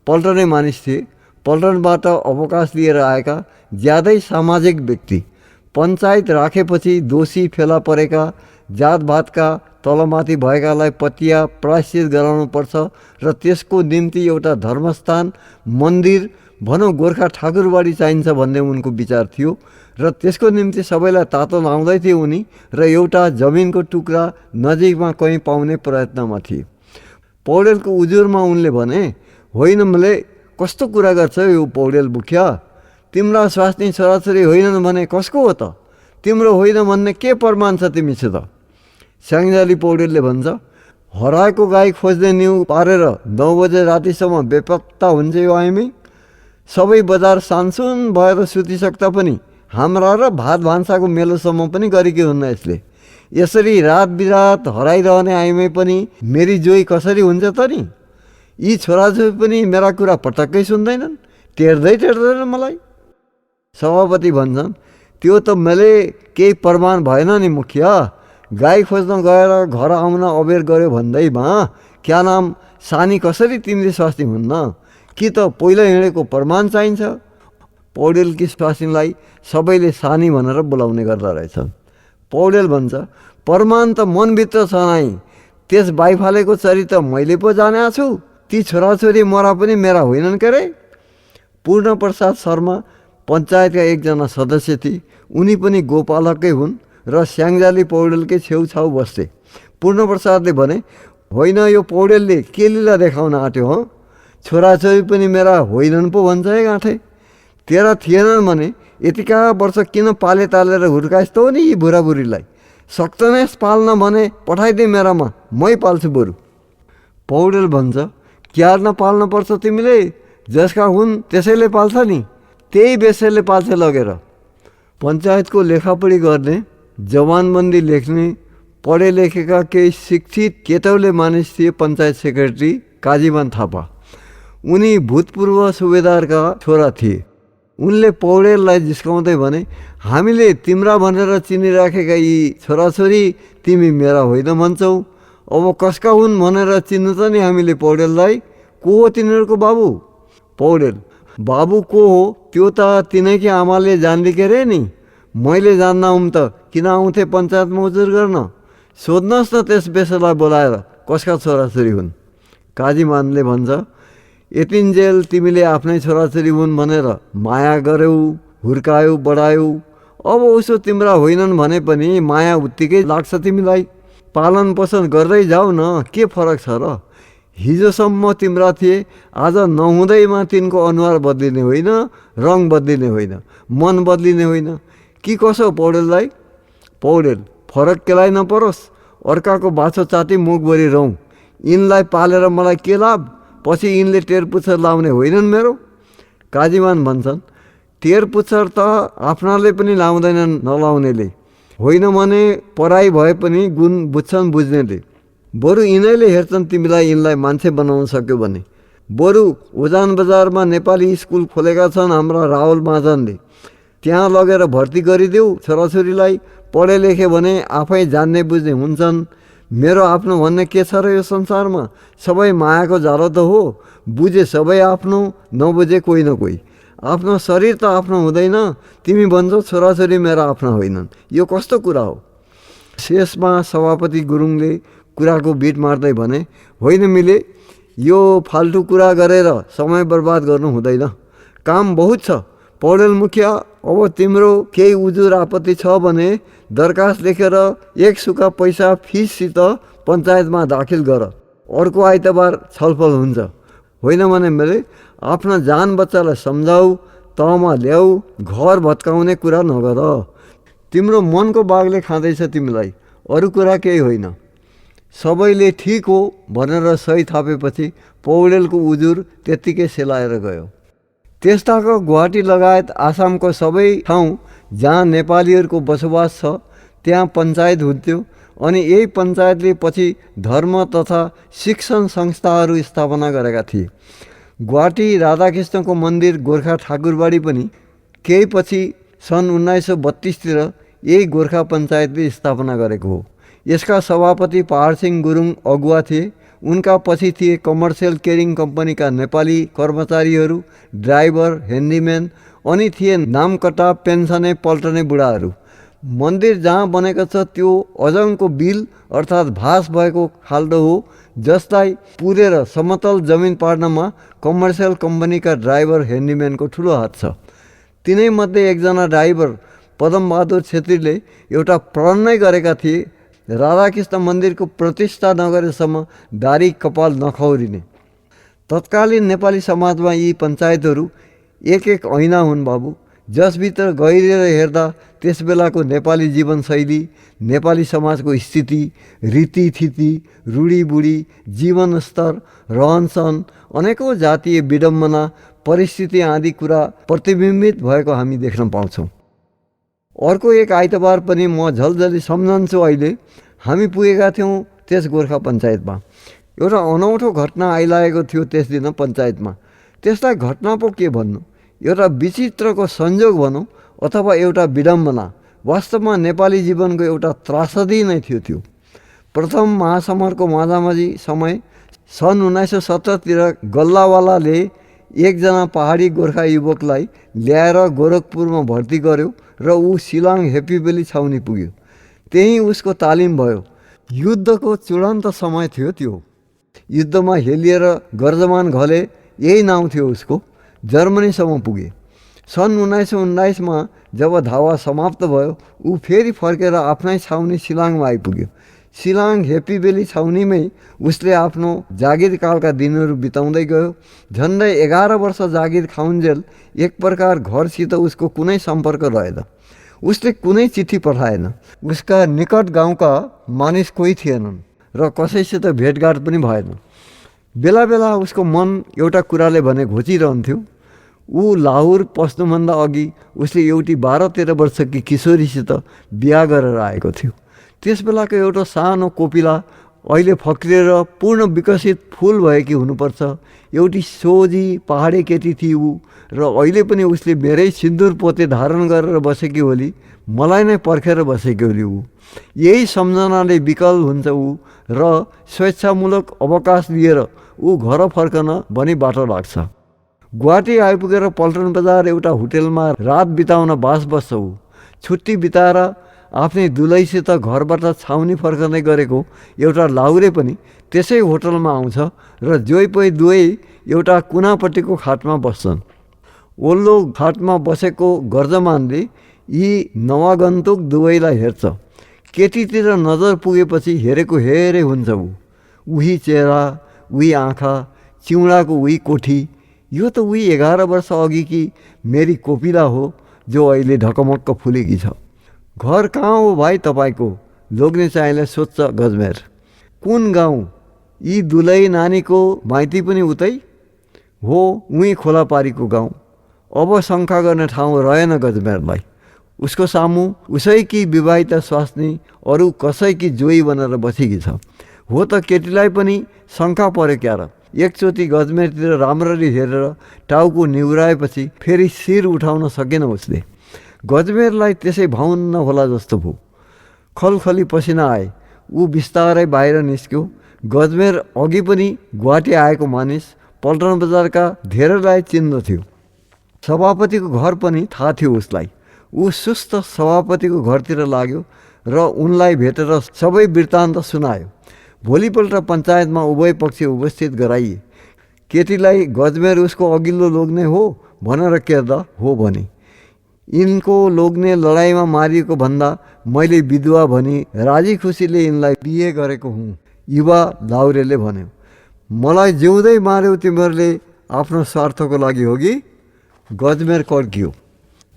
पल्टनै मानिस थिए। पल्टनबाट अवकाश लिएर आएका ज्यादै सामाजिक व्यक्ति। पञ्चायत राखेपछि दोषी फेला परेका जातभातका तलमाथि भएकालाई पतिया प्रायश्चित गराउनु पर्छ र त्यसको निम्ति एउटा धर्मस्थान, मन्दिर, भनौँ गोर्खा ठाकुरबाडी चाहिन्छ भन्ने उनको विचार थियो र त्यसको निम्ति सबैलाई तातो लाउँदै थिए उनी, र एउटा जमिनको टुक्रा नजिकमा कहीँ पाउने प्रयत्नमा थिए। पौडेलको उजुरमा उनले भने, होइन मैले कस्तो कुरा गर्छ यो पौडेल मुखिया, तिम्रा स्वास्नी छोराछोरी होइनन् भने कसको हो त? तिम्रो होइन भन्ने के प्रमाण छ तिमीसित? स्याङ्जाली पौडेलले भन्छ, हराएको गाई खोज्ने न्यु पारेर 9 बजे रातिसम्म बेपत्ता हुन्छ यो आइमै। सबै बजार सानसुन भएर सुतिसक्दा पनि हाम्रा र भात भान्साको मेलोसम्म पनि गरेकी हुन्न यसले। यसरी रात बिरात हराइरहने आइमै पनि मेरी जोई कसरी हुन्छ त नि? यी छोराछोरी पनि मेरा कुरा पटक्कै सुन्दैनन्, टेर्दैनन् मलाई। सभापति भन्छन्, त्यो त मैले केही प्रमाण भएन नि मुखिया। गाई खोज्न गएर घर आउन अबेर गऱ्यो भन्दैमा क्या नाम सानी कसरी तिमीले स्वास्नी हुन्न? कि त पहिला हिँडेको प्रमाण चाहिन्छ? पौडेलकी स्वास्नीलाई सबैले सानी भनेर बोलाउने गर्दा रहेछन्। पौडेल भन्छ, प्रमाण त मनभित्र छ नै, त्यस बाइफालेको चरित्र मैले पो जाने छु। ती छोराछोरी मरा पनि मेरा होइनन् के रे? पूर्णप्रसाद शर्मा पञ्चायतका एकजना सदस्य थिए। उनी पनि गोपालकै हुन् र स्याङ्जाली पौडेलकै छेउछाउ बस्थे। पूर्णप्रसादले भने, होइन यो पौडेलले के लीला देखाउन आँट्यो हो? छोराछोरी पनि मेरा होइनन् पो भन्छ है गाँठे। तेरा थिएनन् भने यतिका वर्ष किन पाले तालेर हुर्काइस् त नि यी बुढाबुढीलाई? सक्तनेस पाल्न भने पठाइदे मेरामा, मै पाल्छु बरु। पौडेल भन्छ, क्यार्न पाल्नुपर्छ तिमीले, जसका हुन् त्यसैले पाल्छ नि, त्यही बेसेले पाल्छ लगेर। पञ्चायतको लेखापढी गर्ने, जवानबन्दी लेख्ने, पढे लेखेका केही शिक्षित केटौले मानिस थिए पञ्चायत सेक्रेटरी काजीमान थापा। उनी भूतपूर्व सुबेदारका छोरा थिए। उनले पौडेललाई जिस्काउँदै भने, हामीले तिम्रा भनेर चिनिराखेका यी छोराछोरी तिमी मेरा होइन भन्छौ, अब कसका हुन् भनेर चिन्नु त नि हामीले पौडेललाई। को हो तिनीहरूको बाबु? पौडेल, बाबु को हो त्यो त तिनैकी आमाले जान्ली के रे नि, मैले जान्दा त किन आउँथे पञ्चायतमा उजुर गर्न? सोध्नुहोस् न त्यस बेसलाई बोलाएर कसका छोराछोरी हुन्। काजीमानले भन्छ, यतिन्जेल तिमीले आफ्नै छोराछोरी हुन् भनेर माया गर्यौ, हुर्कायौ, बढायौ, अब उसो तिम्रा होइनन् भने पनि माया उत्तिकै लाग्छ तिमीलाई। पालन पोषण गर्दै जाऊ न, के फरक छ र? हिजोसम्म तिम्रा थिए, आज नहुँदैमा तिनको अनुहार बदलिने होइन, रङ बदलिने होइन, मन बदलिने होइन कि कसो पौडेललाई? पौडेल, फरक केलाई नपरोस्, अर्काको बाछो चाटी मुखभरि रौँ, यिनलाई पालेर मलाई के लाभ? पछि यिनले टेर पुच्छर लाउने होइनन् मेरो। काजीमान भन्छन्, टेर पुच्छर त आफ्नाले पनि लाउँदैनन् नलाउनेले, होइन भने पढाइ भए पनि गुण बुझ्छन् बुझ्नेले। बरु यिनैले हेर्छन् तिमीलाई, यिनलाई मान्छे बनाउन सक्यो भने। बरु उजान बजारमा नेपाली स्कुल खोलेका छन् हाम्रा राहुल महाजनले, त्यहाँ लगेर भर्ती गरिदेऊ छोराछोरीलाई। पढे लेखे भने आफै जान्ने बुझ्ने हुन्छन्। मेरो आफ्नो भन्ने के छ र यो संसारमा? सबै मायाको जालो त हो, बुझे सबै आफ्नो, नबुझे कोही न कोही। आफ्नो शरीर त आफ्नो हुँदैन, तिमी भन्छौ छोराछोरी मेरा आफ्ना होइनन्, यो कस्तो कुरा हो? शेषमा सभापति गुरुङले कुराको बिट मार्दै भने, होइन मिले, यो फाल्टु कुरा गरेर समय बर्बाद गर्नु हुँदैन, काम बहुत छ। पौडेल मुखिया, अब तिम्रो केही उजुर आपत्ति छ भने दरखास्त लेखेर एक सुका पैसा फिससित पञ्चायतमा दाखिल गर, अर्को आइतबार छलफल हुन्छ। होइन भने मैले आफ्ना जान बच्चालाई सम्झाऊ, तहमा ल्याऊ, घर भत्काउने कुरा नगर। तिम्रो मनको बाघले खाँदैछ तिमीलाई, अरू कुरा केही होइन। सबैले ठिक हो भनेर सही थापेपछि पौडेलको उजुर त्यत्तिकै सेलाएर गयो। त्यसताको गुवाहाटी लगायत आसामको सबै ठाउँ जहाँ नेपालीहरूको बसोबास छ त्यहाँ पञ्चायत हुन्थ्यो। अनि यही पञ्चायतले पछि धर्म तथा शिक्षण संस्थाहरू स्थापना गरेका थिए। गुवाहाटी राधाकृष्णको मन्दिर गोर्खा ठाकुरबाडी पनि केही पछि सन् 1932तिर यही गोर्खा पञ्चायतले स्थापना गरेको हो। यसका सभापति पहाडसिंह गुरुङ अगुवा थिए। उनका पछि थिए कमर्सियल केरिङ कम्पनीका नेपाली कर्मचारीहरू, ड्राइभर, ह्यान्डीम्यान, अनि थिए नामकटा पेन्सने पल्टने बुढाहरू। मन्दिर जहाँ बनेको छ त्यो अजङको बिल अर्थात् भास भएको खाल्डो हो, जसलाई पुरेर समतल जमिन पार्नमा कमर्सियल कम्पनीका ड्राइभर, ह्यान्डीम्यानको ठुलो हात छ। तिनैमध्ये एकजना ड्राइभर पदमबहादुर छेत्रीले एउटा प्रण नै गरेका थिए, राधाकृष्ण मन्दिरको प्रतिष्ठा नगरेसम्म दारी कपाल नखौरिने। तत्कालीन नेपाली समाजमा यी पञ्चायतहरू एक एक ऐना हुन् बाबु, जसभित्र गहिरेर हेर्दा त्यस बेलाको नेपाली जीवनशैली, नेपाली समाजको स्थिति, रीतिथिति, रूढीबुढी, जीवनस्तर, रहनसहन, अनेकौँ जातीय विडम्बना, परिस्थिति आदि कुरा प्रतिबिम्बित भएको हामी देख्न पाउँछौँ। अर्को एक आइतबार पनि म झलझली सम्झन्छु, अहिले हामी पुगेका थियौँ त्यस गोर्खा पञ्चायतमा। एउटा अनौठो घटना आइलागेको थियो त्यस दिन पञ्चायतमा। त्यसलाई घटना पो के भन्नु, एउटा विचित्रको संयोग भनौँ अथवा एउटा विडम्बना, वास्तवमा नेपाली जीवनको एउटा त्रासदी नै थियो त्यो। प्रथम महासमरको माझामाझी समय सन् 1917तिर गल्लावालाले एकजना पहाडी गोर्खा युवकलाई ल्याएर गोरखपुरमा भर्ती गर्यो र ऊ सिलाङ हेप्पी भ्याली छाउनी पुग्यो। त्यहीँ उसको तालिम भयो। युद्धको चुडन्त समय थियो त्यो। युद्धमा हेलिएर गर्जमान घले, यही नाउँ थियो उसको, जर्मनीसम्म पुगे। सन् 1919मा जब धावा समाप्त भयो ऊ फेरि फर्केर आफ्नै छाउनी सिलाङमा आइपुग्यो। सिलाङ हेप्पी भ्याली छाउनीमै उसले आफ्नो जागिरकालका दिनहरू बिताउँदै गयो। झन्डै 11 वर्ष जागिर खाउन्जेल एक प्रकार घरसित उसको कुनै सम्पर्क रहेन। उसले कुनै चिठी पठाएन। उसका निकट गाउँका मानिस कोही थिएनन् र कसैसित भेटघाट पनि भएन। बेला बेला उसको मन एउटा कुराले भने घोचिरहन्थ्यो। ऊ लाहोर पस्नुभन्दा अघि उसले एउटी 12-13 वर्षकी किशोरीसित बिहा गरेर आएको थियो। त्यस बेलाको एउटा सानो कोपिला अहिले फक्रिएर पूर्ण विकसित फुल भएकी हुनुपर्छ। एउटी सोझी पहाडे केटी थिए ऊ, र अहिले पनि उसले मेरै सिन्दुर पोते धारण गरेर बसेकी होली, मलाई नै पर्खेर बसेकी होली। ऊ यही सम्झनाले विकल हुन्छ ऊ, र स्वेच्छामूलक अवकाश लिएर ऊ घर फर्कन भनी बाटो लाग्छ। गुवाहाटी आइपुगेर पल्टन बजार एउटा होटेलमा रात बिताउन बास बस्छ ऊ। छुट्टी बिताएर आफ्नै दुलैसित घरबाट छाउनी फर्कँदै गरेको एउटा लाहुरे पनि त्यसै होटलमा आउँछ र जोइपोइ दुवै एउटा कुनापट्टिको खाटमा बस्छन्। ओल्लो खाटमा बसेको गर्जमानले यी नवागन्तुक दुवैलाई हेर्छ। केटीतिर नजर पुगेपछि हेरेको हेरे हुन्छ ऊ। उही चेहरा, उही आँखा, चिउडाको उही कोठी, यो त उही 11 वर्ष अघिकी मेरी कोपिला हो जो अहिले ढकमक्क फुलेकी छ। घर कहाँ हो भाइ तपाईँको? लोग्ने चाहिँलाई सोध्छ गजमेर। कुन गाउँ? यी दुलै नानीको माइती पनि उतै हो, उही खोलापारीको गाउँ। अब शङ्का गर्ने ठाउँ रहेन गजमेरलाई। उसको सामु उसैकी विवाहिता स्वास्नी अरू कसैकी जोई बनेर बसेकी छ। हो त केटीलाई पनि शङ्का पर्यो क्या र। एकचोटि गजमेरतिर राम्ररी हेरेर टाउको निहुराएपछि फेरि शिर उठाउन सकेन उसले। गजमेरलाई त्यसै भाउन्न होला जस्तो भयो। खलखली पसिना आए। ऊ बिस्तारै बाहिर निस्क्यो। गजमेर अघि पनि गुवाहाटी आएको मानिस पल्टन बजारका धेरैलाई चिन्दथ्यो। सभापतिको घर पनि थाहा थियो उसलाई। ऊ सुस्त सभापतिको घरतिर लाग्यो र उनलाई भेटेर सबै वृत्तान्त सुनायो। भोलिपल्ट पञ्चायतमा उभय पक्ष उपस्थित गराइए। केटीलाई गजमेर उसको अघिल्लो लोग्ने हो भनेर केर्दा हो भने। यिनको लोग्ने लडाइँमा मारिएको भन्दा मैले विधवा भनी राजी खुसीले यिनलाई बिहे गरेको हुँ, युवा लाहुरेले भन्यो। मलाई जिउँदै मार्यौ तिमीहरूले आफ्नो स्वार्थको लागि हो कि? गजमेर कर्कियो।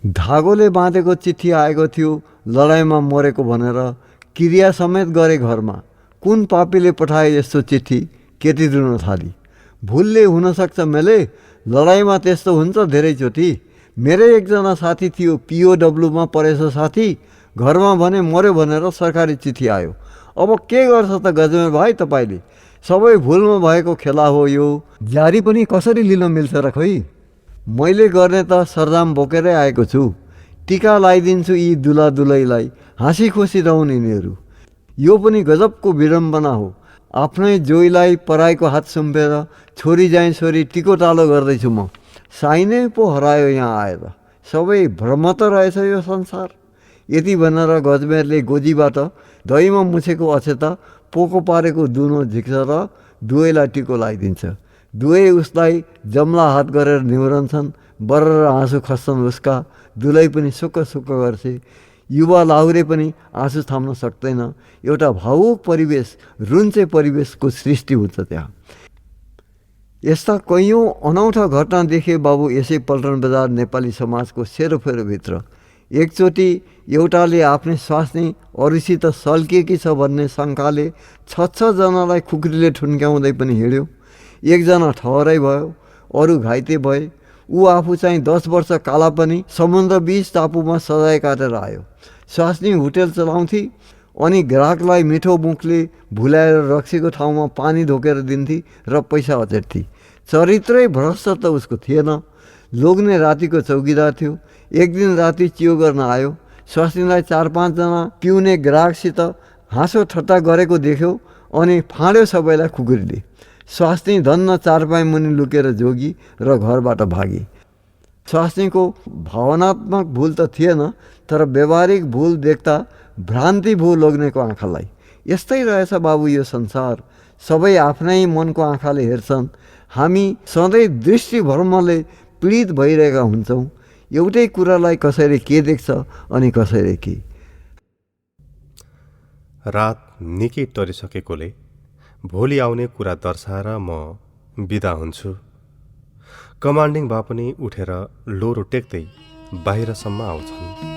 धागोले बाँधेको चिठी आएको थियो लडाइँमा मरेको भनेर, क्रिया समेत गरे घरमा। कुन पापीले पठाए यस्तो चिठी? केटी रुन थाली। भुलले हुनसक्छ मेले, लडाइँमा त्यस्तो हुन्छ धेरैचोटि। मेरै एकजना साथी थियो, POW परेछ साथी, घरमा भने मर्यो भनेर सरकारी चिठी आयो। अब के गर्छ त गजमेर भाइ तपाईँले? सबै भुलमा भएको खेला हो यो। जारी पनि कसरी लिन मिल्छ र खै? मैले गर्ने त सरदाम बोकेरै आएको छु। टिका लगाइदिन्छु यी दुला दुलैलाई, हाँसी खुसी रहन् यिनीहरू। यो पनि गजबको विडम्बना हो। आफ्नै जोइलाई पराईको हात सुम्पेर छोरी जाइ छोरी टिको टालो गर्दैछु म। साइनै पो हरायो यहाँ आएर। सबै भ्रम त रहेछ यो संसार। यति भनेर गजमेरले गोजीबाट दहीमा मुछेको अछेता पोको पारेको दुनो झिक्छ र दुवैलाई टिको लगाइदिन्छ। दुवै उसलाई जम्ला हात गरेर निहुरन्छन्। बरर आँसु खस्छन् उसका। दुलै पनि सुक्क सुक्क गर्छे। युवा लाहुरे पनि आँसु थाम्न सक्दैन। एउटा भावुक परिवेश, रुन्चे परिवेशको सृष्टि हुन्छ त्यहाँ। यस्ता कैयौँ अनौठा घटना देखे बाबु यसै पल्टन बजार नेपाली समाजको सेरोफेरोभित्र। एकचोटि एउटाले आफ्नै स्वास्नी अरूसित सल्किएकी छ भन्ने शङ्काले 6 जनालाई खुकुरीले ठुन्क्याउँदै पनि हिँड्यो। एकजना ठहरै भयो, अरू घाइते भए। ऊ आफू चाहिँ 10 वर्ष काला पनि समुद्र बीच टापुमा सजाय काटेर आयो। स्वास्नी होटेल चलाउँथी अनि ग्राहकलाई मिठो मुखले भुलाएर रक्सीको ठाउँमा पानी ढोकेर दिन्थी र पैसा अचेट्थी। चरित्रै भ्रष्ट त उसको थिएन। लोग्ने रातिको चौकीदार थियो। एक दिन राति चियो गर्न आयो। स्वास्नीलाई 4-5 जना पिउने ग्राहकसित हाँसो ठट्टा गरेको देख्यो अनि फाँड्यो सबैलाई खुकुरीले। स्वास्नी धन्न चारपाई मुनि लुकेर जोगी र घरबाट भागी। स्वास्नीको भावनात्मक भूल त थिएन, तर व्यवहारिक भूल देख्दा भ्रान्ति भयो लोग्नेको आँखालाई। यस्तै रहेछ बाबु यो संसार। सबै आफ्नै मनको आँखाले हेर्छन्। हामी सधैँ दृष्टिभ्रमले पीडित भइरहेका हुन्छौँ। एउटै कुरालाई कसैले के देख्छ अनि कसैले के। रात निकै टरिसकेकोले भोलि आउने कुरा दर्शाएर म बिदा हुन्छु। कमान्डिङ बा पनि उठेर लोरो टेक्दै बाहिरसम्म आउँछन्।